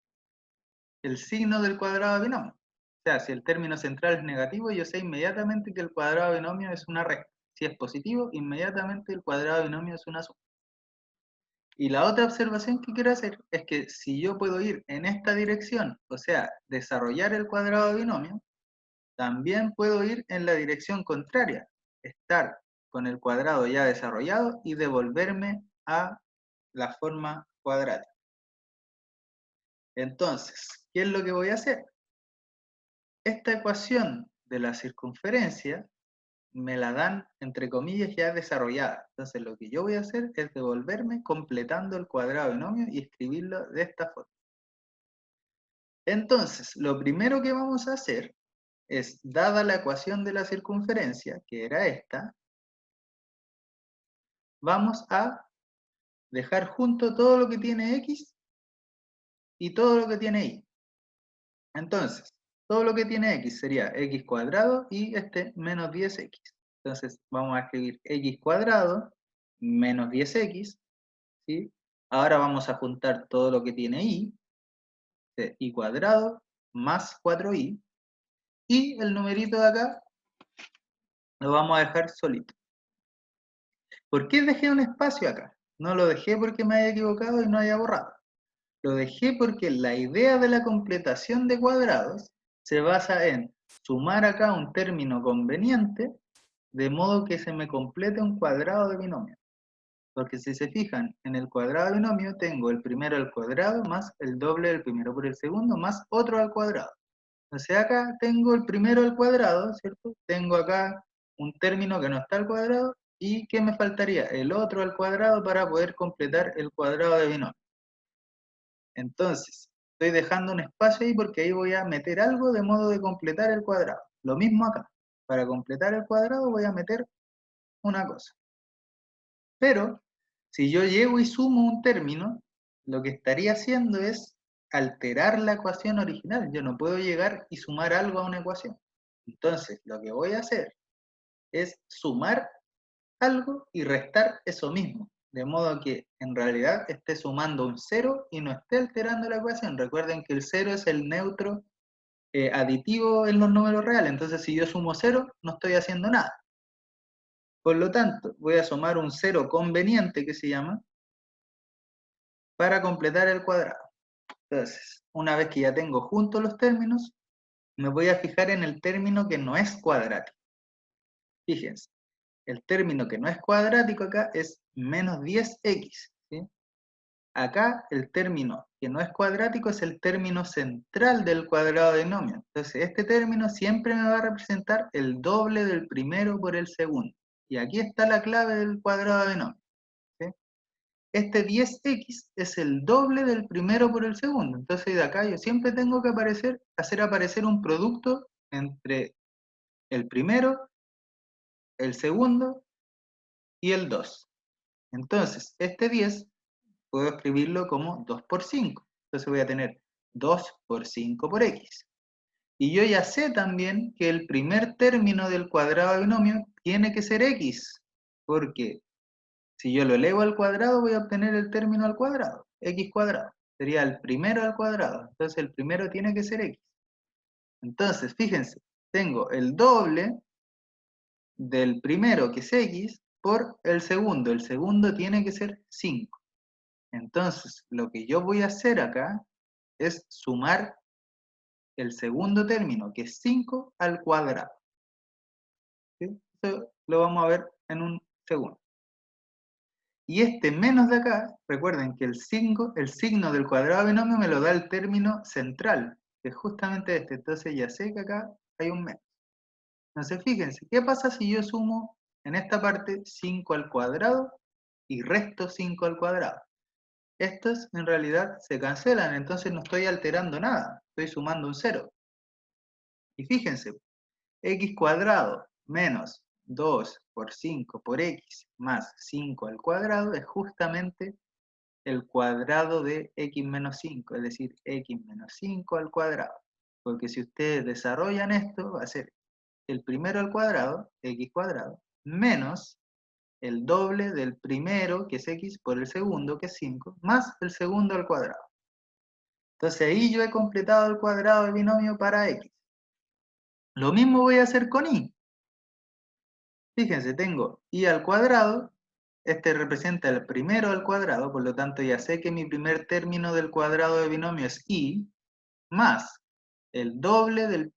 el signo del cuadrado de binomio. O sea, si el término central es negativo, yo sé inmediatamente que el cuadrado de binomio es una recta. Si es positivo, inmediatamente el cuadrado de binomio es una suma. Y la otra observación que quiero hacer es que si yo puedo ir en esta dirección, o sea, desarrollar el cuadrado de binomio, también puedo ir en la dirección contraria, estar con el cuadrado ya desarrollado y devolverme a la forma cuadrática. Entonces, ¿qué es lo que voy a hacer? Esta ecuación de la circunferencia me la dan, entre comillas, ya desarrollada. Entonces lo que yo voy a hacer es devolverme completando el cuadrado binomio y escribirlo de esta forma. Entonces, lo primero que vamos a hacer es, dada la ecuación de la circunferencia, que era esta, vamos a dejar junto todo lo que tiene x y todo lo que tiene y. Entonces, todo lo que tiene x sería x cuadrado y este menos 10x. Entonces, vamos a escribir x cuadrado menos 10x, ¿sí? Ahora vamos a juntar todo lo que tiene y, y cuadrado más 4y, y el numerito de acá lo vamos a dejar solito. ¿Por qué dejé un espacio acá? No lo dejé porque me haya equivocado y no haya borrado. Lo dejé porque la idea de la completación de cuadrados se basa en sumar acá un término conveniente de modo que se me complete un cuadrado de binomio. Porque si se fijan, en el cuadrado de binomio tengo el primero al cuadrado más el doble del primero por el segundo más otro al cuadrado. O sea, acá tengo el primero al cuadrado, ¿cierto? Tengo acá un término que no está al cuadrado y ¿qué me faltaría? El otro al cuadrado para poder completar el cuadrado de binomio. Entonces, estoy dejando un espacio ahí porque ahí voy a meter algo de modo de completar el cuadrado. Lo mismo acá. Para completar el cuadrado voy a meter una cosa. Pero, si yo llego y sumo un término, lo que estaría haciendo es alterar la ecuación original. Yo no puedo llegar y sumar algo a una ecuación. Entonces, lo que voy a hacer es sumar algo y restar eso mismo. De modo que en realidad esté sumando un 0 y no esté alterando la ecuación. Recuerden que el 0 es el neutro aditivo en los números reales. Entonces, si yo sumo 0, no estoy haciendo nada. Por lo tanto, voy a sumar un 0 conveniente, que se llama, para completar el cuadrado. Entonces, una vez que ya tengo juntos los términos, me voy a fijar en el término que no es cuadrático. Fíjense, el término que no es cuadrático acá es menos 10x. ¿Sí? Acá el término que no es cuadrático es el término central del cuadrado de binomio. Entonces este término siempre me va a representar el doble del primero por el segundo. Y aquí está la clave del cuadrado de binomio. ¿Sí? Este 10x es el doble del primero por el segundo. Entonces de acá yo siempre tengo que hacer aparecer un producto entre el primero, el segundo y el 2. Entonces este 10 puedo escribirlo como 2 por 5. Entonces voy a tener 2 por 5 por x. Y yo ya sé también que el primer término del cuadrado de binomio tiene que ser x, porque si yo lo elevo al cuadrado voy a obtener el término al cuadrado, x cuadrado. Sería el primero al cuadrado, entonces el primero tiene que ser x. Entonces, fíjense, tengo el doble del primero, que es x, por el segundo tiene que ser 5. Entonces, lo que yo voy a hacer acá es sumar el segundo término, que es 5, al cuadrado. ¿Sí? Eso lo vamos a ver en un segundo. Y este menos de acá, recuerden que el signo del cuadrado binomio me lo da el término central, que es justamente este. Entonces ya sé que acá hay un menos. Entonces fíjense, ¿qué pasa si yo sumo en esta parte 5 al cuadrado y resto 5 al cuadrado? Estos en realidad se cancelan, entonces no estoy alterando nada, estoy sumando un 0. Y fíjense, x cuadrado menos 2 por 5 por x más 5 al cuadrado es justamente el cuadrado de x menos 5, es decir, x menos 5 al cuadrado. Porque si ustedes desarrollan esto, va a ser el primero al cuadrado, x cuadrado, menos el doble del primero, que es x, por el segundo, que es 5, más el segundo al cuadrado. Entonces ahí yo he completado el cuadrado de binomio para x. Lo mismo voy a hacer con y. Fíjense, tengo y al cuadrado, este representa el primero al cuadrado, por lo tanto ya sé que mi primer término del cuadrado de binomio es y, más el doble del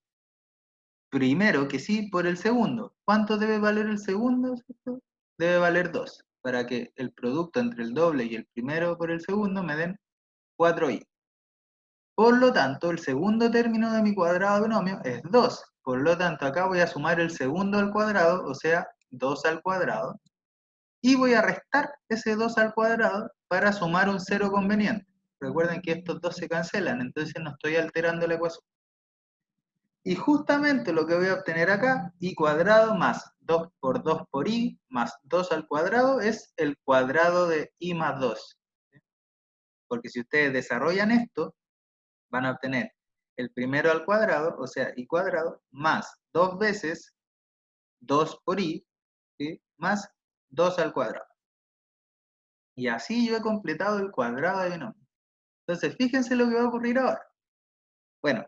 primero, que sí, por el segundo. ¿Cuánto debe valer el segundo? ¿Cierto? Debe valer 2, para que el producto entre el doble y el primero por el segundo me den 4y. Por lo tanto, el segundo término de mi cuadrado de binomio es 2. Por lo tanto, acá voy a sumar el segundo al cuadrado, o sea, 2 al cuadrado. Y voy a restar ese 2 al cuadrado para sumar un 0 conveniente. Recuerden que estos dos se cancelan, entonces no estoy alterando la ecuación. Y justamente lo que voy a obtener acá, y cuadrado más 2 por 2 por y más 2 al cuadrado, es el cuadrado de y más 2. Porque si ustedes desarrollan esto, van a obtener el primero al cuadrado, o sea, y cuadrado, más 2 veces 2 por y, ¿sí? Más 2 al cuadrado. Y así yo he completado el cuadrado de binomio. Entonces, fíjense lo que va a ocurrir ahora. Bueno,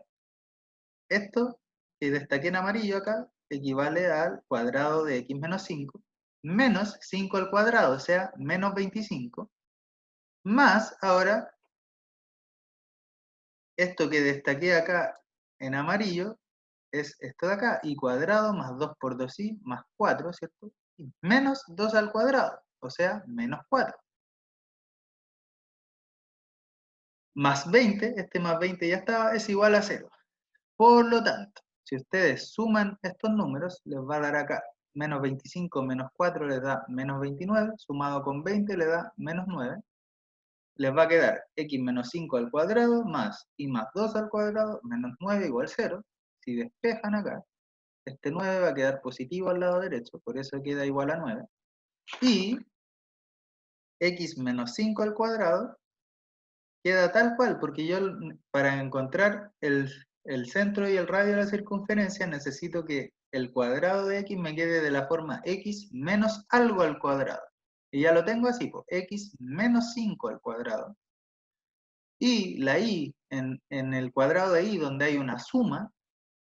esto que destaqué en amarillo acá equivale al cuadrado de x menos 5, menos 5 al cuadrado, o sea, menos 25, más ahora esto que destaqué acá en amarillo es esto de acá, y cuadrado más 2 por 2y más 4, ¿cierto? Y menos 2 al cuadrado, o sea, menos 4. Más 20, este más 20 ya estaba, es igual a 0. Por lo tanto, si ustedes suman estos números, les va a dar acá menos 25 menos 4 les da menos 29, sumado con 20 les da menos 9. Les va a quedar x menos 5 al cuadrado más y más 2 al cuadrado menos 9 igual 0. Si despejan acá, este 9 va a quedar positivo al lado derecho, por eso queda igual a 9. Y x menos 5 al cuadrado queda tal cual, porque yo para encontrar el centro y el radio de la circunferencia necesito que el cuadrado de x me quede de la forma x menos algo al cuadrado. Y ya lo tengo así, pues, x menos 5 al cuadrado. Y la y en el cuadrado de y, donde hay una suma,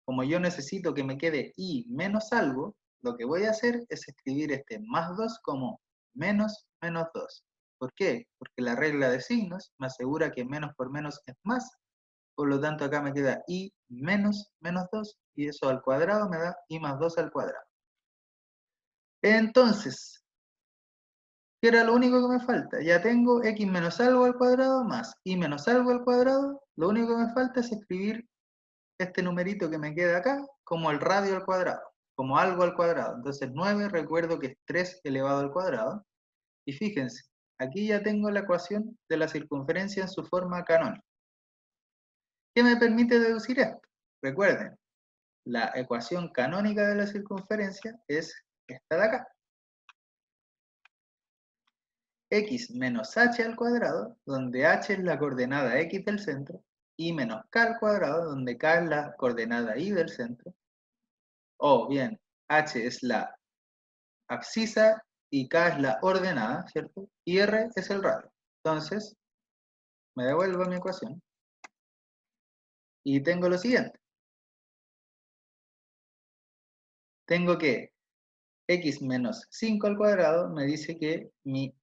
como yo necesito que me quede y menos algo, lo que voy a hacer es escribir este más 2 como menos menos 2. ¿Por qué? Porque la regla de signos me asegura que menos por menos es más, por lo tanto acá me queda i menos menos 2, y eso al cuadrado me da i más 2 al cuadrado. Entonces, ¿qué era lo único que me falta? Ya tengo x menos algo al cuadrado más i menos algo al cuadrado. Lo único que me falta es escribir este numerito que me queda acá como el radio al cuadrado, como algo al cuadrado. Entonces 9, recuerdo que es 3 elevado al cuadrado. Y fíjense, aquí ya tengo la ecuación de la circunferencia en su forma canónica. ¿Qué me permite deducir esto? Recuerden, la ecuación canónica de la circunferencia es esta de acá. X menos h al cuadrado, donde h es la coordenada x del centro, y menos k al cuadrado, donde k es la coordenada y del centro, o bien, h es la abscisa y k es la ordenada, ¿cierto? Y r es el radio. Entonces, me devuelvo a mi ecuación y tengo lo siguiente. Tengo que x menos 5 al cuadrado me dice que mi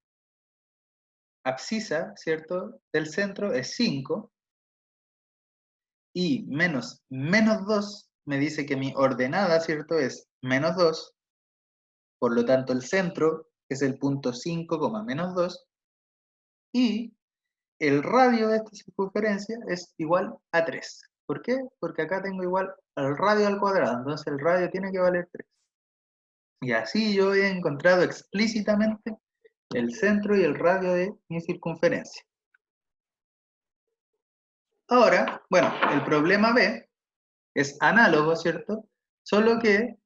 abscisa, ¿cierto?, del centro es 5, y menos menos 2 me dice que mi ordenada, ¿cierto?, es menos 2, por lo tanto el centro es el punto 5, menos 2, y el radio de esta circunferencia es igual a 3. ¿Por qué? Porque acá tengo igual al radio al cuadrado, entonces el radio tiene que valer 3. Y así yo he encontrado explícitamente el centro y el radio de mi circunferencia. Ahora, bueno, el problema B es análogo, ¿cierto? Solo que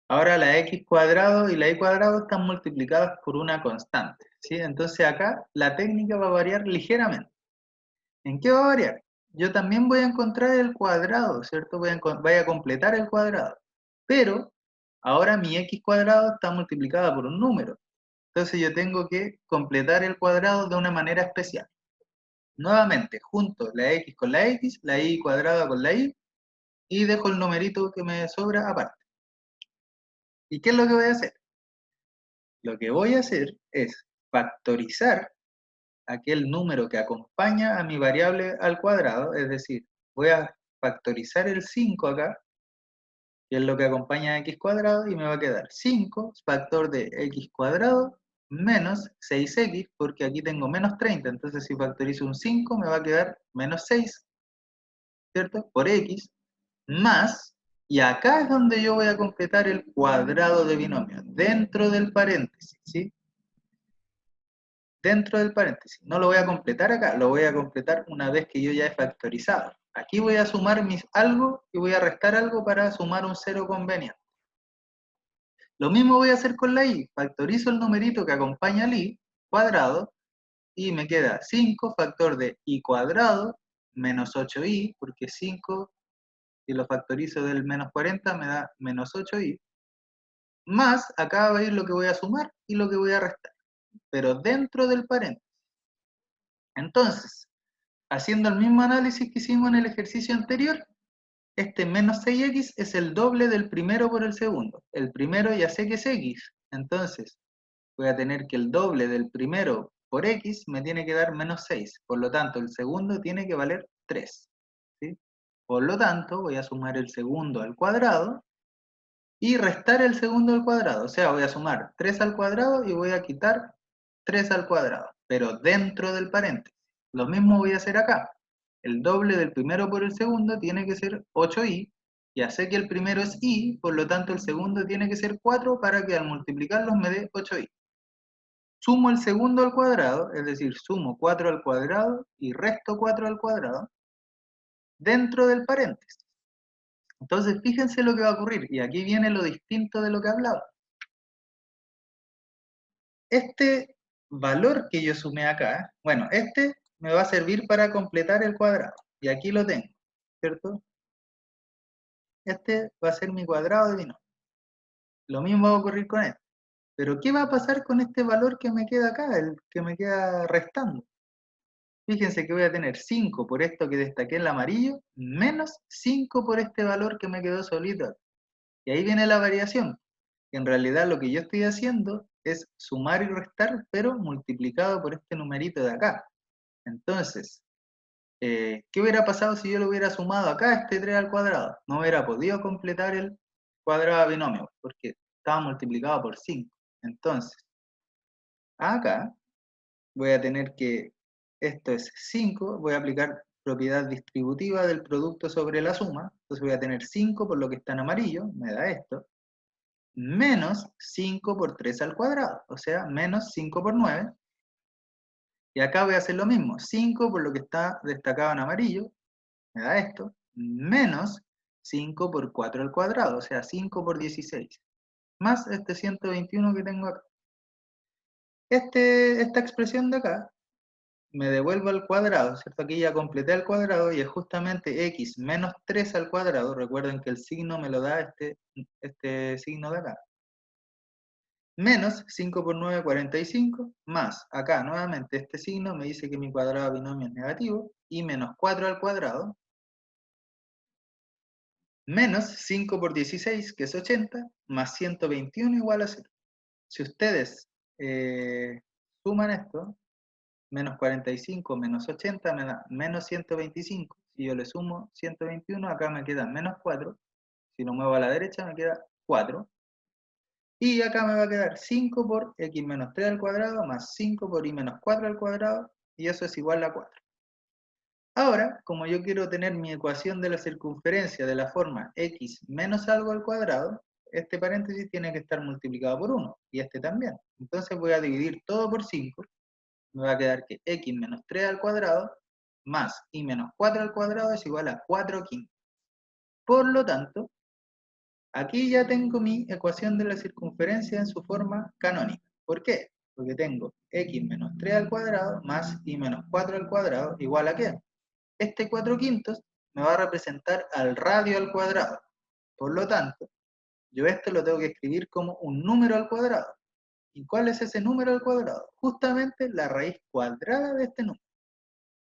ahora la x cuadrado y la y cuadrado están multiplicadas por una constante, ¿sí? Entonces acá la técnica va a variar ligeramente. ¿En qué va a variar? Yo también voy a encontrar el cuadrado, ¿cierto? Voy a completar el cuadrado. Pero ahora mi x cuadrado está multiplicada por un número. Entonces yo tengo que completar el cuadrado de una manera especial. Nuevamente, junto la x con la x, la y cuadrada con la y dejo el numerito que me sobra aparte. ¿Y qué es lo que voy a hacer? Lo que voy a hacer es factorizar aquel número que acompaña a mi variable al cuadrado, es decir, voy a factorizar el 5 acá, que es lo que acompaña a x cuadrado, y me va a quedar 5 factor de x cuadrado menos 6x, porque aquí tengo menos 30, entonces si factorizo un 5 me va a quedar menos 6, ¿cierto? Por x, más, y acá es donde yo voy a completar el cuadrado de binomio, dentro del paréntesis, ¿sí? Dentro del paréntesis. No lo voy a completar acá, lo voy a completar una vez que yo ya he factorizado. Aquí voy a sumar algo y voy a restar algo para sumar un cero conveniente. Lo mismo voy a hacer con la y. Factorizo el numerito que acompaña al y, cuadrado, y me queda 5 factor de y cuadrado menos 8y, porque 5, si lo factorizo del menos 40, me da menos 8y, más acá va a ir lo que voy a sumar y lo que voy a restar, pero dentro del paréntesis. Entonces, haciendo el mismo análisis que hicimos en el ejercicio anterior, este menos 6x es el doble del primero por el segundo. El primero ya sé que es x, entonces voy a tener que el doble del primero por x me tiene que dar menos 6. Por lo tanto, el segundo tiene que valer 3. ¿Sí? Por lo tanto, voy a sumar el segundo al cuadrado y restar el segundo al cuadrado. O sea, voy a sumar 3 al cuadrado y voy a quitar 3 al cuadrado, pero dentro del paréntesis. Lo mismo voy a hacer acá. El doble del primero por el segundo tiene que ser 8y. Ya sé que el primero es y, por lo tanto el segundo tiene que ser 4 para que al multiplicarlos me dé 8y. Sumo el segundo al cuadrado, es decir, sumo 4 al cuadrado y resto 4 al cuadrado dentro del paréntesis. Entonces, fíjense lo que va a ocurrir, y aquí viene lo distinto de lo que hablaba. Este valor que yo sumé acá, bueno, este me va a servir para completar el cuadrado, y aquí lo tengo, ¿cierto? Este va a ser mi cuadrado de binomio. Lo mismo va a ocurrir con este. Pero, ¿qué va a pasar con este valor que me queda acá, el que me queda restando? Fíjense que voy a tener 5 por esto que destaqué en el amarillo, menos 5 por este valor que me quedó solito. Y ahí viene la variación. En realidad lo que yo estoy haciendo es sumar y restar, pero multiplicado por este numerito de acá. Entonces, ¿Qué hubiera pasado si yo lo hubiera sumado acá este 3 al cuadrado? No hubiera podido completar el cuadrado de binomio, porque estaba multiplicado por 5. Entonces, acá voy a tener que, esto es 5, voy a aplicar propiedad distributiva del producto sobre la suma, entonces voy a tener 5 por lo que está en amarillo, me da esto, menos 5 por 3 al cuadrado, o sea, menos 5 por 9, y acá voy a hacer lo mismo, 5 por lo que está destacado en amarillo, me da esto, menos 5 por 4 al cuadrado, o sea, 5 por 16, más este 121 que tengo acá. Esta expresión de acá me devuelvo al cuadrado, ¿cierto? Aquí ya completé el cuadrado y es justamente x menos 3 al cuadrado. Recuerden que el signo me lo da este signo de acá. Menos 5 por 9, 45, más acá nuevamente este signo me dice que mi cuadrado binomio es negativo, y menos 4 al cuadrado, menos 5 por 16, que es 80, más 121 igual a 0. Si ustedes suman esto, menos 45 menos 80 me da menos 125. Si yo le sumo 121, acá me queda menos 4. Si lo muevo a la derecha me queda 4. Y acá me va a quedar 5 por x menos 3 al cuadrado más 5 por y menos 4 al cuadrado, y eso es igual a 4. Ahora, como yo quiero tener mi ecuación de la circunferencia de la forma x menos algo al cuadrado, este paréntesis tiene que estar multiplicado por 1, y este también. Entonces voy a dividir todo por 5, me va a quedar que x menos 3 al cuadrado más y menos 4 al cuadrado es igual a 4 quintos. Por lo tanto, aquí ya tengo mi ecuación de la circunferencia en su forma canónica. ¿Por qué? Porque tengo x menos 3 al cuadrado más y menos 4 al cuadrado igual a ¿qué? Este 4 quintos me va a representar al radio al cuadrado. Por lo tanto, yo esto lo tengo que escribir como un número al cuadrado. ¿Y cuál es ese número al cuadrado? Justamente la raíz cuadrada de este número.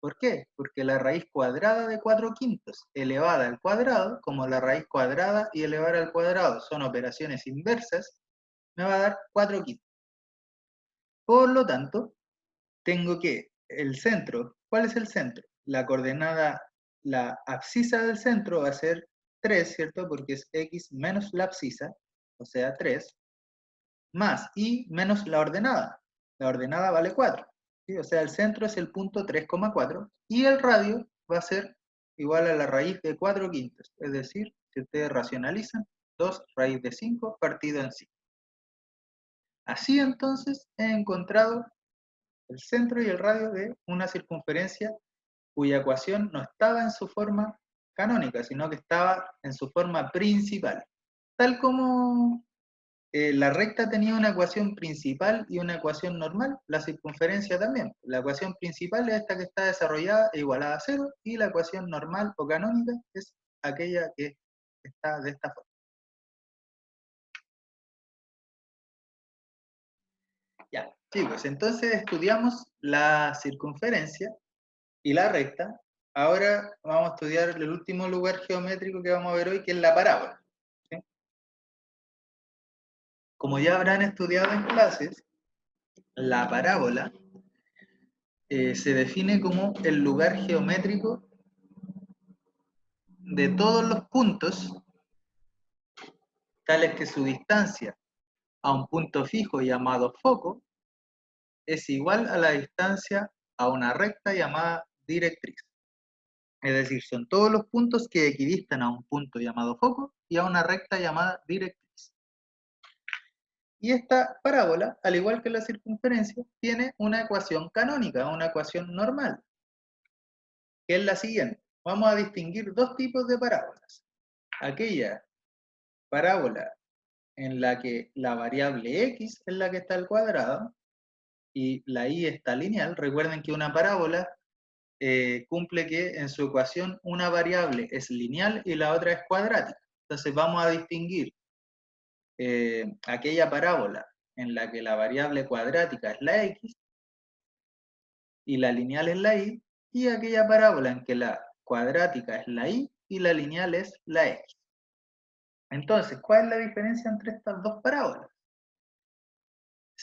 ¿Por qué? Porque la raíz cuadrada de 4 quintos elevada al cuadrado, como la raíz cuadrada y elevar al cuadrado son operaciones inversas, me va a dar 4 quintos. Por lo tanto, tengo que el centro, ¿cuál es el centro? La coordenada, la abscisa del centro va a ser 3, ¿cierto? Porque es x menos la abscisa, o sea 3, más y menos la ordenada. La ordenada vale 4. ¿Sí? O sea, el centro es el punto 3,4 y el radio va a ser igual a la raíz de 4 quintos. Es decir, si ustedes racionalizan, 2 raíz de 5 partido en 5. Así entonces he encontrado el centro y el radio de una circunferencia cuya ecuación no estaba en su forma canónica, sino que estaba en su forma principal. Tal como la recta tenía una ecuación principal y una ecuación normal, la circunferencia también. La ecuación principal es esta que está desarrollada e igualada a 0, y la ecuación normal o canónica es aquella que está de esta forma. Ya, chicos, entonces estudiamos la circunferencia y la recta. Ahora vamos a estudiar el último lugar geométrico que vamos a ver hoy, que es la parábola. ¿Sí? Como ya habrán estudiado en clases, la parábola se define como el lugar geométrico de todos los puntos, tales que su distancia a un punto fijo llamado foco es igual a la distancia a una recta llamada directriz. Es decir, son todos los puntos que equidistan a un punto llamado foco y a una recta llamada directriz. Y esta parábola, al igual que la circunferencia, tiene una ecuación canónica, una ecuación normal, que es la siguiente. Vamos a distinguir dos tipos de parábolas. Aquella parábola en la que la variable x es la que está al cuadrado y la y está lineal. Recuerden que una parábola cumple que en su ecuación una variable es lineal y la otra es cuadrática. Entonces vamos a distinguir aquella parábola en la que la variable cuadrática es la x y la lineal es la y, y aquella parábola en que la cuadrática es la y la lineal es la x. Entonces, ¿cuál es la diferencia entre estas dos parábolas?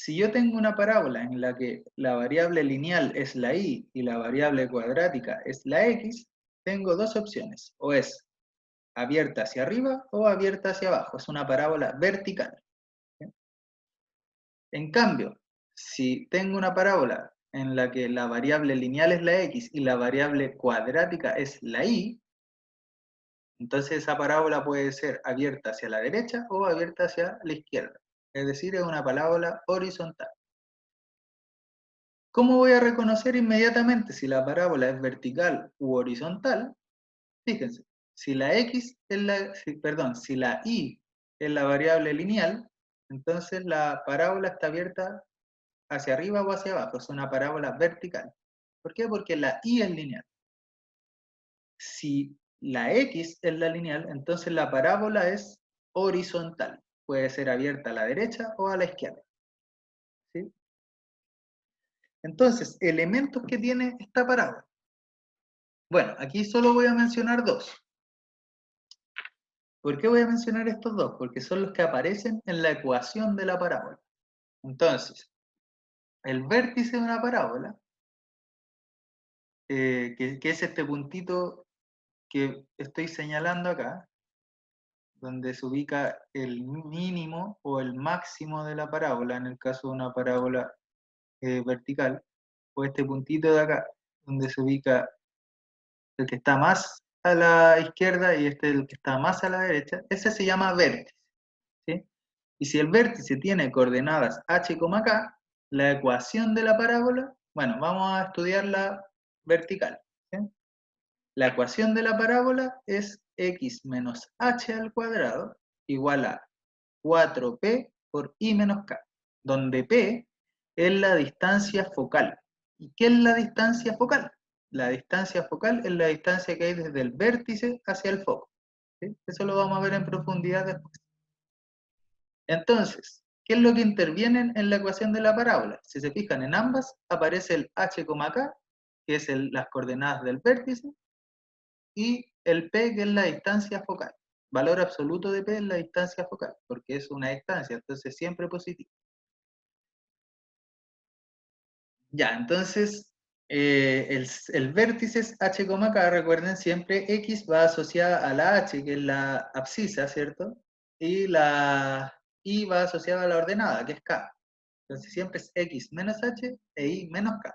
si yo tengo una parábola en la que la variable lineal es la y la variable cuadrática es la x, tengo dos opciones, o es abierta hacia arriba o abierta hacia abajo, es una parábola vertical. ¿Sí? En cambio, si tengo una parábola en la que la variable lineal es la x y la variable cuadrática es la y, entonces esa parábola puede ser abierta hacia la derecha o abierta hacia la izquierda. Es decir, es una parábola horizontal. ¿Cómo voy a reconocer inmediatamente si la parábola es vertical u horizontal? Fíjense, si la x es si la y es la variable lineal, entonces la parábola está abierta hacia arriba o hacia abajo, es una parábola vertical. ¿Por qué? Porque la y es lineal. Si la x es la lineal, entonces la parábola es horizontal. Puede ser abierta a la derecha o a la izquierda. ¿Sí? Entonces, elementos que tiene esta parábola. Bueno, aquí solo voy a mencionar dos. ¿Por qué voy a mencionar estos dos? Porque son los que aparecen en la ecuación de la parábola. Entonces, el vértice de una parábola, que es este puntito que estoy señalando acá, donde se ubica el mínimo o el máximo de la parábola, en el caso de una parábola vertical, o este puntito de acá, donde se ubica el que está más a la izquierda y este el que está más a la derecha, ese se llama vértice. ¿Sí? Y si el vértice tiene coordenadas h, k, la ecuación de la parábola, bueno, vamos a estudiar la vertical. ¿Sí? La ecuación de la parábola es x menos h al cuadrado igual a 4p por i menos k, donde p es la distancia focal. ¿Y qué es la distancia focal? La distancia focal es la distancia que hay desde el vértice hacia el foco. ¿Sí? Eso lo vamos a ver en profundidad después. Entonces, ¿qué es lo que interviene en la ecuación de la parábola? Si se fijan en ambas, aparece el h, k, que es las coordenadas del vértice, y el p, que es la distancia focal. Valor absoluto de p es la distancia focal, porque es una distancia, entonces siempre positivo. Ya, entonces, el vértice es h, k, recuerden siempre, x va asociada a la h, que es la abscisa, ¿cierto? Y la y va asociada a la ordenada, que es k. Entonces siempre es x menos h e y menos k.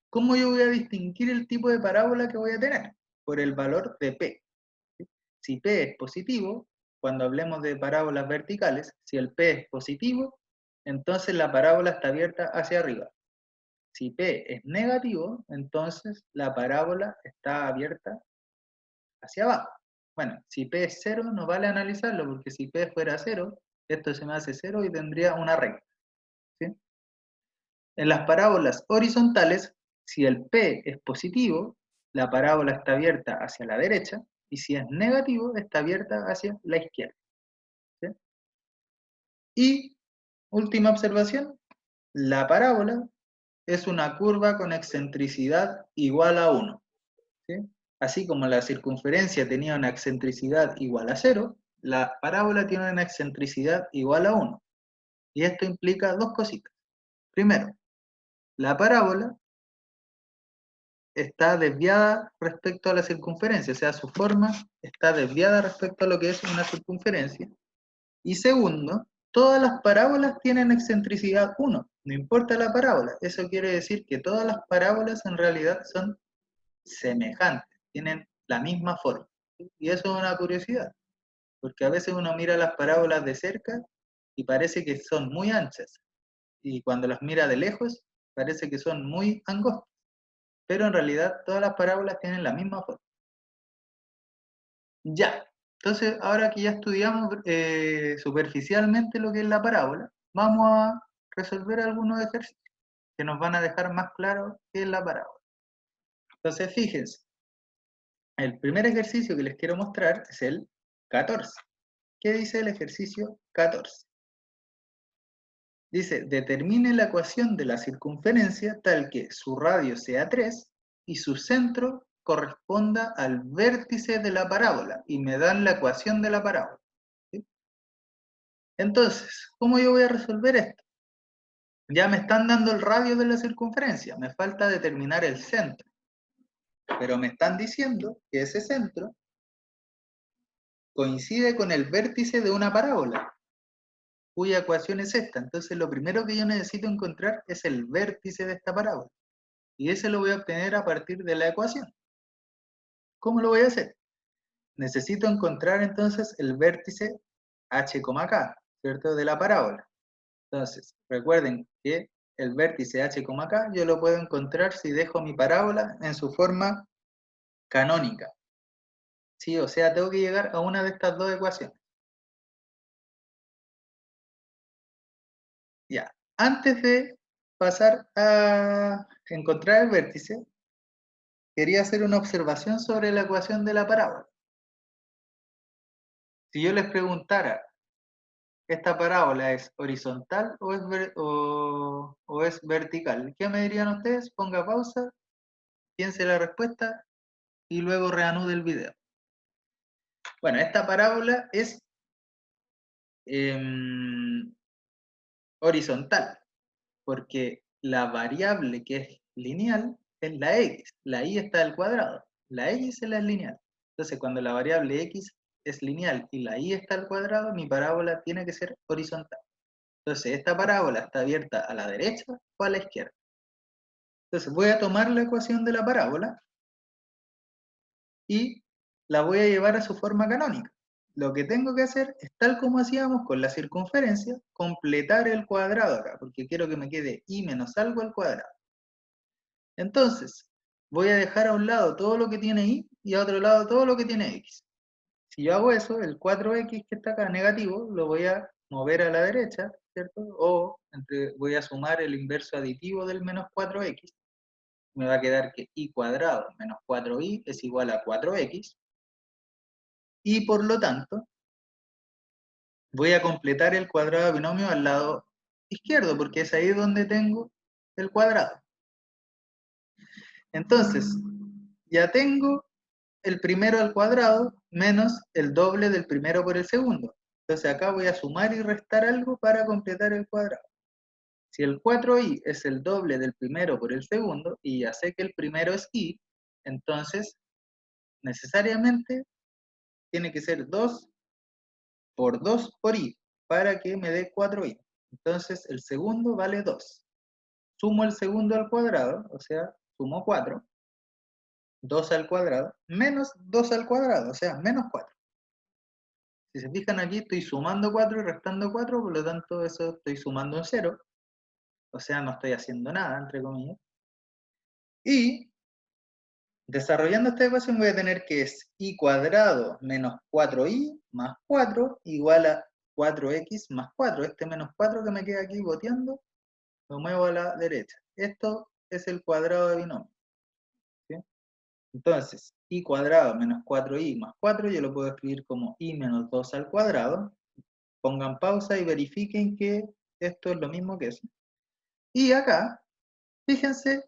¿Cómo yo voy a distinguir el tipo de parábola que voy a tener? Por el valor de p. Si p es positivo, cuando hablemos de parábolas verticales, si el p es positivo, entonces la parábola está abierta hacia arriba. Si p es negativo, entonces la parábola está abierta hacia abajo. Bueno, si p es 0, no vale analizarlo, porque si p fuera 0, esto se me hace 0 y tendría una recta. ¿Sí? En las parábolas horizontales, si el p es positivo, la parábola está abierta hacia la derecha, y si es negativo, está abierta hacia la izquierda. ¿Sí? Y, última observación, la parábola es una curva con excentricidad igual a 1. ¿Sí? Así como la circunferencia tenía una excentricidad igual a 0, la parábola tiene una excentricidad igual a 1. Y esto implica dos cositas. Primero, la parábola está desviada respecto a la circunferencia, o sea, su forma está desviada respecto a lo que es una circunferencia. Y segundo, todas las parábolas tienen excentricidad 1, no importa la parábola. Eso quiere decir que todas las parábolas en realidad son semejantes, tienen la misma forma. Y eso es una curiosidad, porque a veces uno mira las parábolas de cerca y parece que son muy anchas, y cuando las mira de lejos parece que son muy angostas, pero en realidad todas las parábolas tienen la misma forma. Ya, entonces ahora que ya estudiamos superficialmente lo que es la parábola, vamos a resolver algunos ejercicios que nos van a dejar más claro qué es la parábola. Entonces fíjense, el primer ejercicio que les quiero mostrar es el 14. ¿Qué dice el ejercicio 14? Dice, determine la ecuación de la circunferencia tal que su radio sea 3 y su centro corresponda al vértice de la parábola, y me dan la ecuación de la parábola. ¿Sí? Entonces, ¿cómo yo voy a resolver esto? Ya me están dando el radio de la circunferencia, me falta determinar el centro. Pero me están diciendo que ese centro coincide con el vértice de una parábola, cuya ecuación es esta. Entonces lo primero que yo necesito encontrar es el vértice de esta parábola. Y ese lo voy a obtener a partir de la ecuación. ¿Cómo lo voy a hacer? Necesito encontrar entonces el vértice h, k, ¿cierto? De la parábola. Entonces, recuerden que el vértice h, k yo lo puedo encontrar si dejo mi parábola en su forma canónica. ¿Sí? O sea, tengo que llegar a una de estas dos ecuaciones. Ya. Antes de pasar a encontrar el vértice, quería hacer una observación sobre la ecuación de la parábola. Si yo les preguntara, ¿esta parábola es horizontal o es vertical? ¿Qué me dirían ustedes? Ponga pausa, piense la respuesta y luego reanude el video. Bueno, esta parábola es horizontal, porque la variable que es lineal es la x, la y está al cuadrado, la x es la lineal. Entonces, cuando la variable x es lineal y la y está al cuadrado, mi parábola tiene que ser horizontal. Entonces, esta parábola está abierta a la derecha o a la izquierda. Entonces, voy a tomar la ecuación de la parábola y la voy a llevar a su forma canónica. Lo que tengo que hacer es, tal como hacíamos con la circunferencia, completar el cuadrado acá, porque quiero que me quede y menos algo al cuadrado. Entonces, voy a dejar a un lado todo lo que tiene y a otro lado todo lo que tiene x. Si yo hago eso, el 4x que está acá negativo, lo voy a mover a la derecha, ¿cierto? O voy a sumar el inverso aditivo del menos 4x. Me va a quedar que y cuadrado menos 4y es igual a 4x. Y por lo tanto, voy a completar el cuadrado de binomio al lado izquierdo, porque es ahí donde tengo el cuadrado. Entonces, ya tengo el primero al cuadrado menos el doble del primero por el segundo. Entonces acá voy a sumar y restar algo para completar el cuadrado. Si el 4y es el doble del primero por el segundo, y ya sé que el primero es y, entonces necesariamente tiene que ser 2 por 2 por y, para que me dé 4y. Entonces el segundo vale 2. Sumo el segundo al cuadrado, o sea, sumo 4, 2 al cuadrado, menos 2 al cuadrado, o sea, menos 4. Si se fijan aquí, estoy sumando 4 y restando 4, por lo tanto, eso estoy sumando un 0. O sea, no estoy haciendo nada, entre comillas. Y, desarrollando esta ecuación, voy a tener que es y cuadrado menos 4y más 4 igual a 4x más 4. Este menos 4 que me queda aquí boteando, lo muevo a la derecha. Esto es el cuadrado de binomio. ¿Sí? Entonces, y cuadrado menos 4y más 4, yo lo puedo escribir como y menos 2 al cuadrado. Pongan pausa y verifiquen que esto es lo mismo que eso. Y acá, fíjense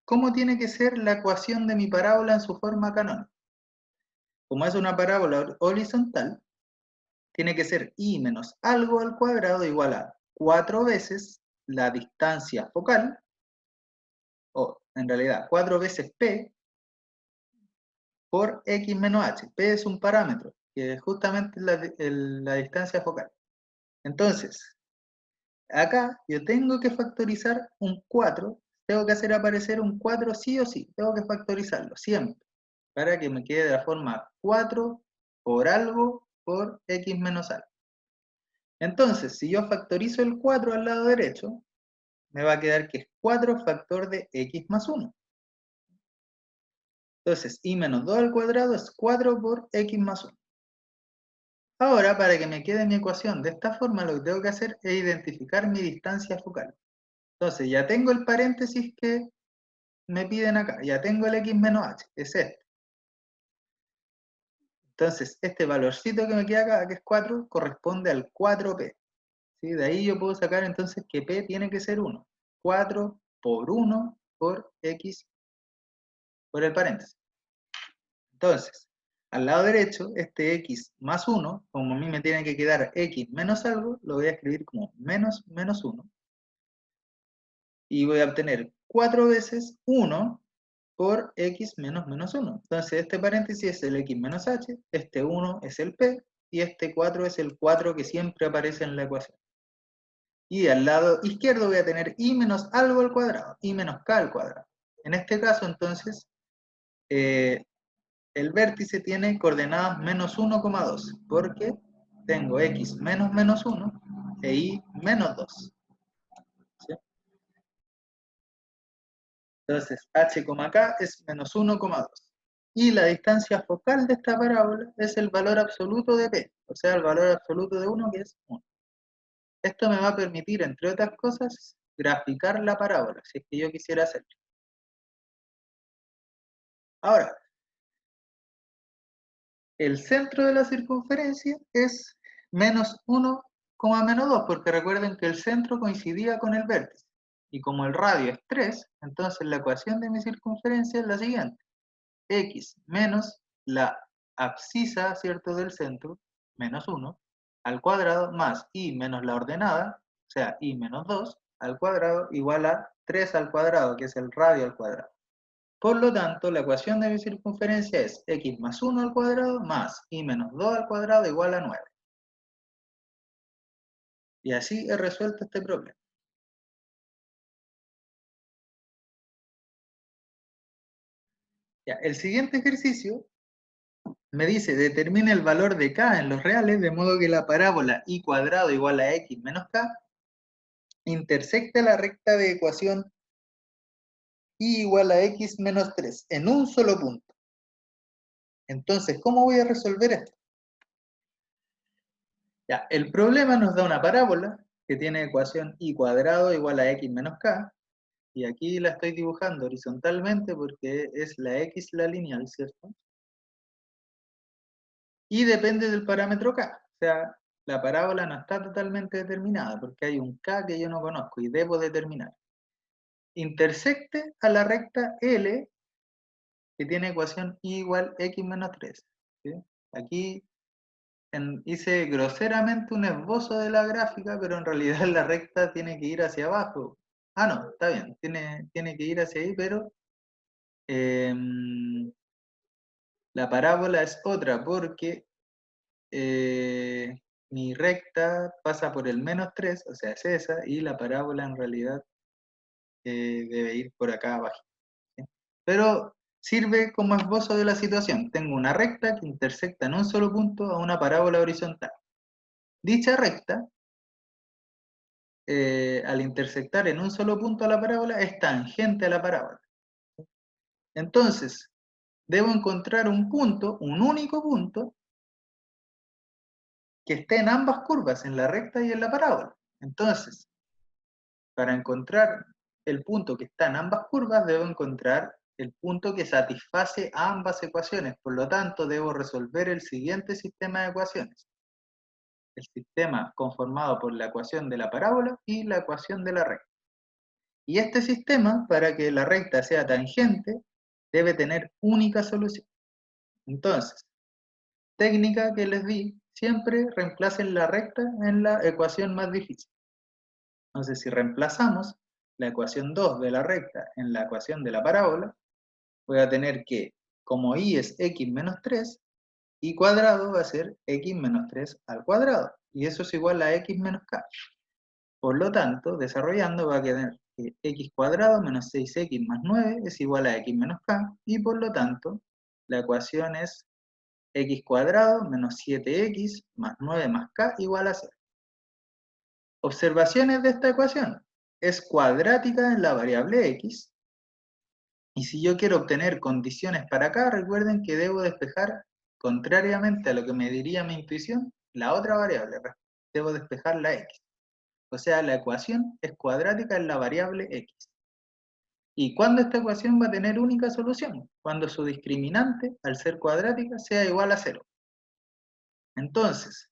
cómo tiene que ser la ecuación de mi parábola en su forma canónica. Como es una parábola horizontal, tiene que ser y menos algo al cuadrado igual a 4 veces la distancia focal, o en realidad 4 veces p por x menos h. P es un parámetro, que es justamente la distancia focal. Entonces, acá yo tengo que factorizar un 4, tengo que hacer aparecer un 4 sí o sí, tengo que factorizarlo siempre, para que me quede de la forma 4 por algo por x menos algo. Entonces, si yo factorizo el 4 al lado derecho, me va a quedar que es 4 factor de x más 1. Entonces, y menos 2 al cuadrado es 4 por x más 1. Ahora, para que me quede mi ecuación de esta forma, lo que tengo que hacer es identificar mi distancia focal. Entonces, ya tengo el paréntesis que me piden acá, ya tengo el x menos h, es este. Entonces, este valorcito que me queda acá, que es 4, corresponde al 4p. ¿Sí? De ahí yo puedo sacar entonces que p tiene que ser 1. 4 por 1 por x por el paréntesis. Entonces, al lado derecho, este x más 1, como a mí me tiene que quedar x menos algo, lo voy a escribir como menos 1. y voy a obtener 4 veces 1 por x menos menos 1. Entonces este paréntesis es el x menos h, este 1 es el p, y este 4 es el 4 que siempre aparece en la ecuación. Y al lado izquierdo voy a tener i menos algo al cuadrado, i menos k al cuadrado. En este caso, entonces, el vértice tiene coordenadas menos 1,2, porque tengo x menos menos 1 e y menos 2. ¿Sí? Entonces, h, k es menos 1,2. Y la distancia focal de esta parábola es el valor absoluto de p, o sea, el valor absoluto de 1, que es 1. Esto me va a permitir, entre otras cosas, graficar la parábola, si es que yo quisiera hacerlo. Ahora, el centro de la circunferencia es menos 1, menos 2, porque recuerden que el centro coincidía con el vértice. Y como el radio es 3, entonces la ecuación de mi circunferencia es la siguiente. X menos la abscisa, ¿cierto?, del centro, menos 1, al cuadrado, más y menos la ordenada, o sea, y menos 2, al cuadrado, igual a 3 al cuadrado, que es el radio al cuadrado. Por lo tanto, la ecuación de mi circunferencia es x más 1 al cuadrado más y menos 2 al cuadrado igual a 9. Y así he resuelto este problema. Ya, el siguiente ejercicio me dice, determina el valor de k en los reales, de modo que la parábola y cuadrado igual a x menos k intersecta la recta de ecuación y igual a x menos 3 en un solo punto. Entonces, ¿cómo voy a resolver esto? Ya, el problema nos da una parábola que tiene ecuación y cuadrado igual a x menos k, y aquí la estoy dibujando horizontalmente porque es la x la lineal, ¿cierto? Y depende del parámetro k, o sea, la parábola no está totalmente determinada porque hay un k que yo no conozco y debo determinar. Intersecte a la recta L que tiene ecuación y igual x menos 3. ¿Sí? Aquí hice groseramente un esbozo de la gráfica, pero en realidad la recta tiene que ir hacia abajo. Ah, no, está bien, tiene que ir hacia ahí, pero la parábola es otra porque mi recta pasa por el menos 3, o sea, es esa, y la parábola en realidad debe ir por acá abajo. ¿Sí? Pero sirve como esbozo de la situación. Tengo una recta que intersecta en un solo punto a una parábola horizontal. Dicha recta, al intersectar en un solo punto a la parábola, es tangente a la parábola. Entonces, debo encontrar un punto, un único punto, que esté en ambas curvas, en la recta y en la parábola. Entonces, para encontrar el punto que está en ambas curvas, debo encontrar el punto que satisface a ambas ecuaciones. Por lo tanto, debo resolver el siguiente sistema de ecuaciones. El sistema conformado por la ecuación de la parábola y la ecuación de la recta. Y este sistema, para que la recta sea tangente, debe tener única solución. Entonces, técnica que les di, siempre reemplacen la recta en la ecuación más difícil. Entonces, si reemplazamos la ecuación 2 de la recta en la ecuación de la parábola, voy a tener que, como y es x menos 3, y cuadrado va a ser x menos 3 al cuadrado. Y eso es igual a x menos k. Por lo tanto, desarrollando va a quedar que x cuadrado menos 6x más 9 es igual a x menos k, y por lo tanto, la ecuación es x cuadrado menos 7x más 9 más k igual a 0. Observaciones de esta ecuación. Es cuadrática en la variable x, y si yo quiero obtener condiciones para acá, recuerden que debo despejar, contrariamente a lo que me diría mi intuición, la otra variable. Debo despejar la x. O sea, la ecuación es cuadrática en la variable x. ¿Y cuándo esta ecuación va a tener única solución? Cuando su discriminante, al ser cuadrática, sea igual a 0. Entonces,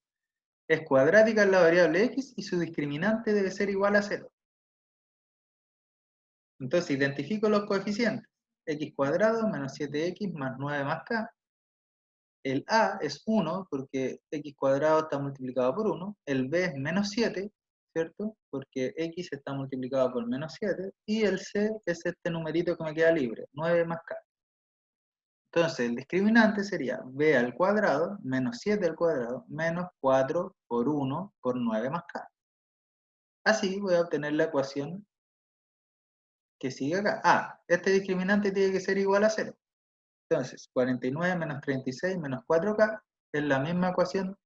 es cuadrática en la variable x y su discriminante debe ser igual a 0. Entonces, identifico los coeficientes. X cuadrado menos 7x más 9 más k. El a es 1 porque x cuadrado está multiplicado por 1. El b es menos 7, ¿cierto? Porque x está multiplicado por menos 7, y el c es este numerito que me queda libre, 9 más k. Entonces, el discriminante sería b al cuadrado menos 7 al cuadrado menos 4 por 1 por 9 más k. Así voy a obtener la ecuación que sigue acá. Ah, este discriminante tiene que ser igual a 0. Entonces, 49 menos 36 menos 4k es la misma ecuación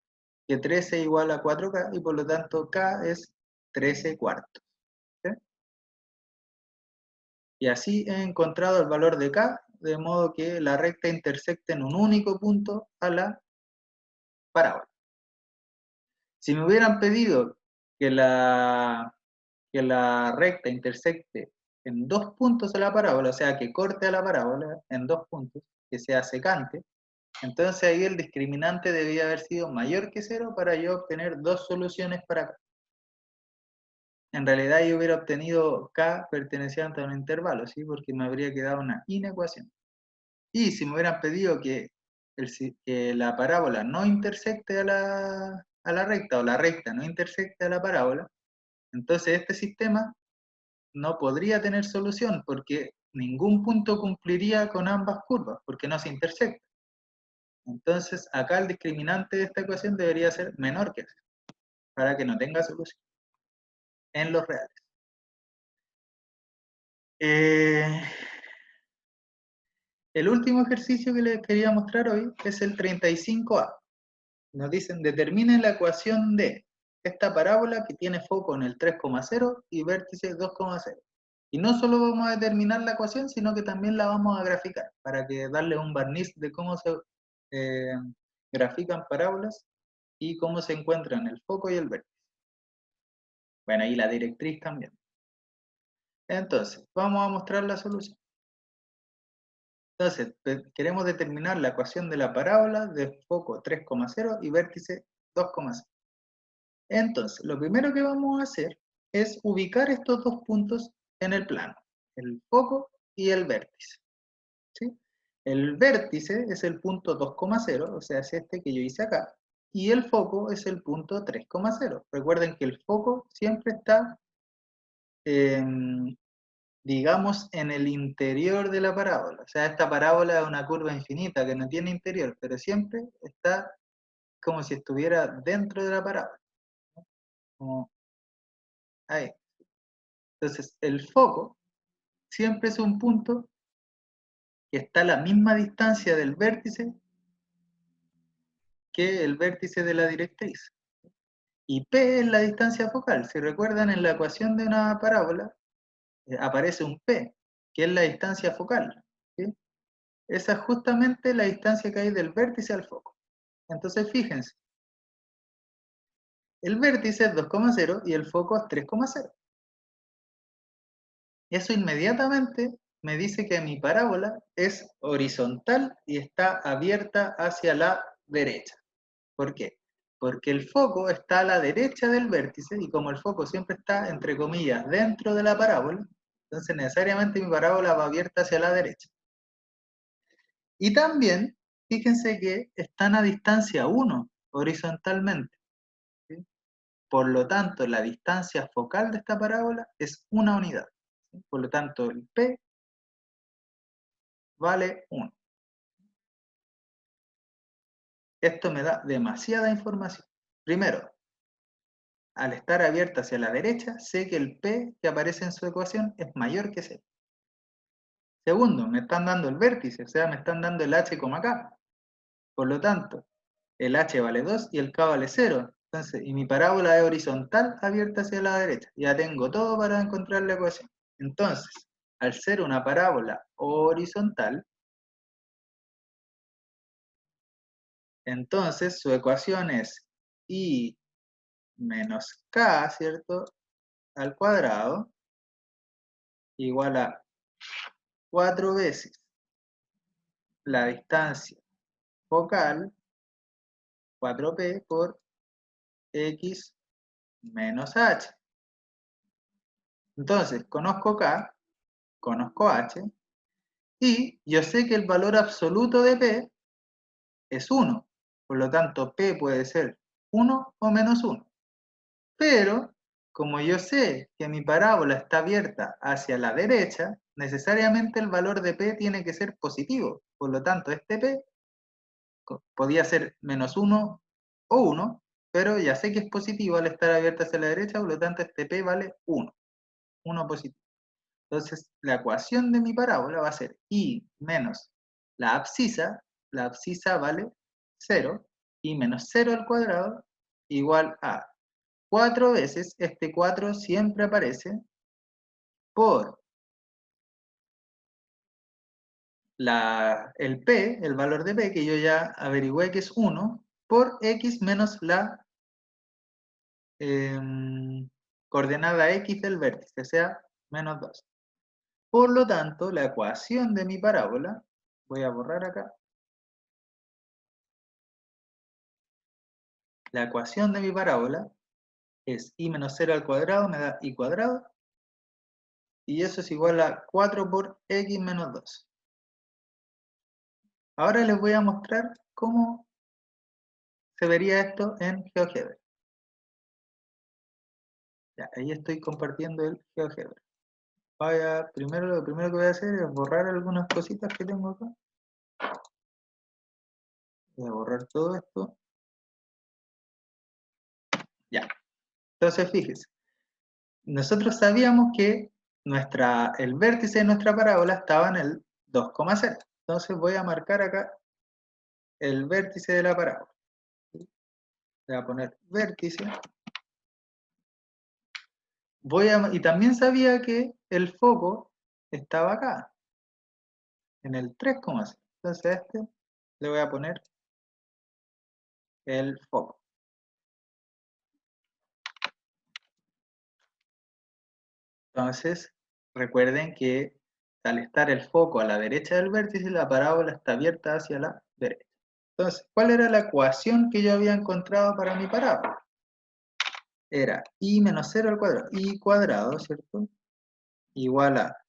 que 13 igual a 4k, y por lo tanto k es 13 cuartos. ¿Sí? Y así he encontrado el valor de k, de modo que la recta intersecte en un único punto a la parábola. Si me hubieran pedido que la recta intersecte en 2 puntos a la parábola, o sea, que corte a la parábola en 2 puntos, que sea secante, entonces ahí el discriminante debía haber sido mayor que 0 para yo obtener 2 soluciones para k. En realidad yo hubiera obtenido k perteneciente a un intervalo, ¿sí? Porque me habría quedado una inecuación. Y si me hubieran pedido que la parábola no intersecte a la recta, o la recta no intersecte a la parábola, entonces este sistema no podría tener solución, porque ningún punto cumpliría con ambas curvas, porque no se intersecta. Entonces acá el discriminante de esta ecuación debería ser menor que 0, para que no tenga solución en los reales. El último ejercicio que les quería mostrar hoy es el 35A. Nos dicen, determinen la ecuación de esta parábola que tiene foco en el 3,0 y vértice 2,0. Y no solo vamos a determinar la ecuación, sino que también la vamos a graficar, para que darle un barniz de cómo se grafican parábolas y cómo se encuentran el foco y el vértice. Bueno, y la directriz también. Entonces, vamos a mostrar la solución. Entonces, queremos determinar la ecuación de la parábola de foco 3,0 y vértice 2,0. Entonces, lo primero que vamos a hacer es ubicar estos dos puntos en el plano, el foco y el vértice. ¿Sí? El vértice es el punto 2,0, o sea, es este que yo hice acá, y el foco es el punto 3,0. Recuerden que el foco siempre está digamos, en el interior de la parábola. O sea, esta parábola es una curva infinita que no tiene interior, pero siempre está como si estuviera dentro de la parábola. Como ahí. Entonces, el foco siempre es un punto que está a la misma distancia del vértice que el vértice de la directriz. Y P es la distancia focal. Si recuerdan, en la ecuación de una parábola aparece un P, que es la distancia focal. ¿Sí? Esa es justamente la distancia que hay del vértice al foco. Entonces, fíjense, el vértice es 2,0 y el foco es 3,0. Eso inmediatamente me dice que mi parábola es horizontal y está abierta hacia la derecha. ¿Por qué? Porque el foco está a la derecha del vértice, y como el foco siempre está, entre comillas, dentro de la parábola, entonces necesariamente mi parábola va abierta hacia la derecha. Y también, fíjense que están a distancia 1 horizontalmente. ¿Sí? Por lo tanto, la distancia focal de esta parábola es una unidad. ¿Sí? Por lo tanto, el P vale 1. Esto me da demasiada información. Primero, al estar abierta hacia la derecha, sé que el P que aparece en su ecuación es mayor que 0. Segundo, me están dando el vértice, o sea, me están dando el H, K. Por lo tanto, el H vale 2 y el K vale 0. Entonces, y mi parábola es horizontal abierta hacia la derecha. Ya tengo todo para encontrar la ecuación. Entonces, al ser una parábola horizontal, entonces su ecuación es I menos K, ¿cierto? Al cuadrado, igual a 4 veces la distancia focal, 4P por X menos H. Entonces, conozco K, conozco H, y yo sé que el valor absoluto de P es 1. Por lo tanto, P puede ser 1 o menos 1. Pero, como yo sé que mi parábola está abierta hacia la derecha, necesariamente el valor de P tiene que ser positivo. Por lo tanto, este P podía ser menos 1 o 1, pero ya sé que es positivo al estar abierta hacia la derecha, por lo tanto este P vale 1, 1 positivo. Entonces, la ecuación de mi parábola va a ser I menos la abscisa vale 0, I menos 0 al cuadrado igual a 4 veces, este 4 siempre aparece, por el P, el valor de P, que yo ya averigüé que es 1, por X menos la coordenada X del vértice, sea menos 2. Por lo tanto, la ecuación de mi parábola, voy a borrar acá, la ecuación de mi parábola es I menos 0 al cuadrado, me da I cuadrado, y eso es igual a 4 por X menos 2. Ahora les voy a mostrar cómo se vería esto en GeoGebra. Ya, ahí estoy compartiendo el GeoGebra. Lo primero que voy a hacer es borrar algunas cositas que tengo acá. Voy a borrar todo esto. Ya. Entonces, fíjense. Nosotros sabíamos que el vértice de nuestra parábola estaba en el 2,0. Entonces voy a marcar acá el vértice de la parábola. Voy a poner vértice. Y también sabía que el foco estaba acá, en el 3,0. Entonces a este le voy a poner el foco. Entonces, recuerden que al estar el foco a la derecha del vértice, la parábola está abierta hacia la derecha. Entonces, ¿cuál era la ecuación que yo había encontrado para mi parábola? Era I menos 0 al cuadrado, I cuadrado, ¿cierto? Igual a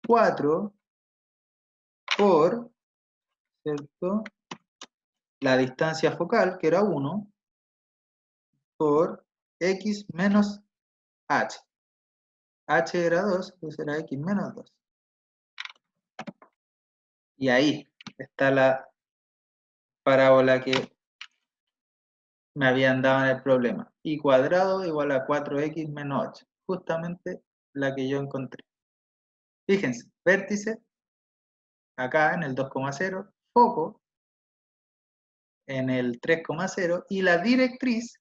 4 por, ¿cierto? La distancia focal, que era 1, por X menos H. H era 2, entonces era X menos 2. Y ahí está la parábola que me habían dado en el problema. Y cuadrado igual a 4x menos 8. Justamente la que yo encontré. Fíjense, vértice acá en el 2,0, foco en el 3,0 y la directriz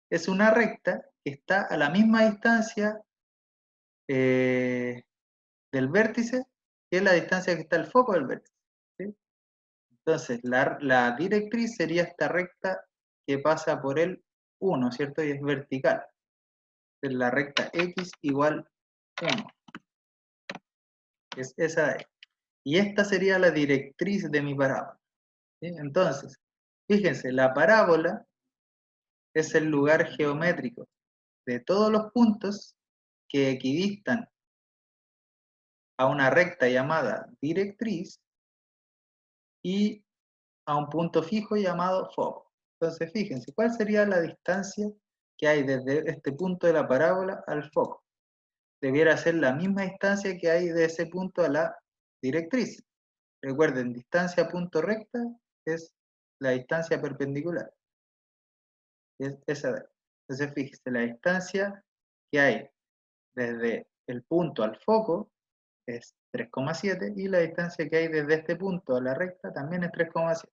es una recta que está a la misma distancia del vértice que es la distancia que está el foco del vértice. ¿Sí? Entonces, la directriz sería esta recta que pasa por el 1, ¿cierto? Y es vertical. Es la recta X igual 1. Es esa de ahí. Y esta sería la directriz de mi parábola. ¿Sí? Entonces, fíjense, la parábola es el lugar geométrico de todos los puntos que equidistan a una recta llamada directriz y a un punto fijo llamado foco. Entonces, fíjense, ¿cuál sería la distancia que hay desde este punto de la parábola al foco? Debiera ser la misma distancia que hay de ese punto a la directriz. Recuerden, distancia punto recta es la distancia perpendicular. Es esa de ahí. Entonces, fíjense, la distancia que hay desde el punto al foco es 3,7 y la distancia que hay desde este punto a la recta también es 3,7.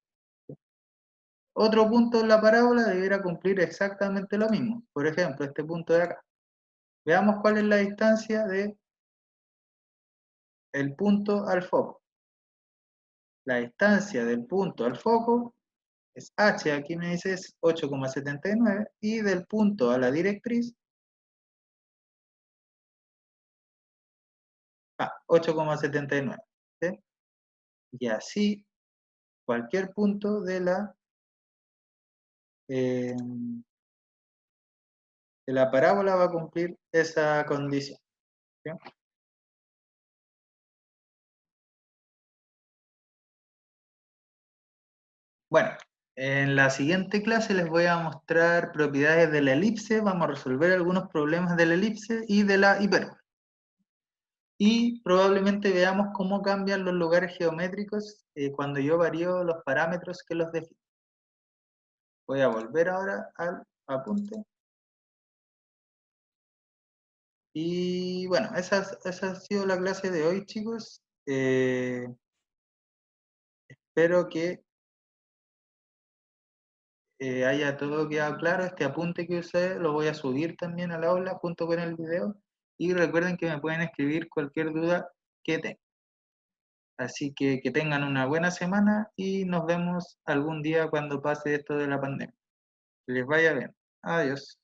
Otro punto en la parábola debiera cumplir exactamente lo mismo. Por ejemplo, este punto de acá. Veamos cuál es la distancia de el punto al foco. La distancia del punto al foco es h, aquí me dice es 8,79 y del punto a la directriz 8,79. ¿Sí? Y así cualquier punto de la parábola va a cumplir esa condición. ¿Sí? Bueno, En la siguiente clase les voy a mostrar propiedades de la elipse, vamos a resolver algunos problemas de la elipse y de la hipérbola. Y probablemente veamos cómo cambian los lugares geométricos cuando yo varío los parámetros que los defino. Voy a volver ahora al apunte. Y bueno, esa ha sido la clase de hoy, chicos. Espero que haya todo quedado claro. Este apunte que usé lo voy a subir también al aula junto con el video. Y recuerden que me pueden escribir cualquier duda que tengan. Así que tengan una buena semana y nos vemos algún día cuando pase esto de la pandemia. Que les vaya bien. Adiós.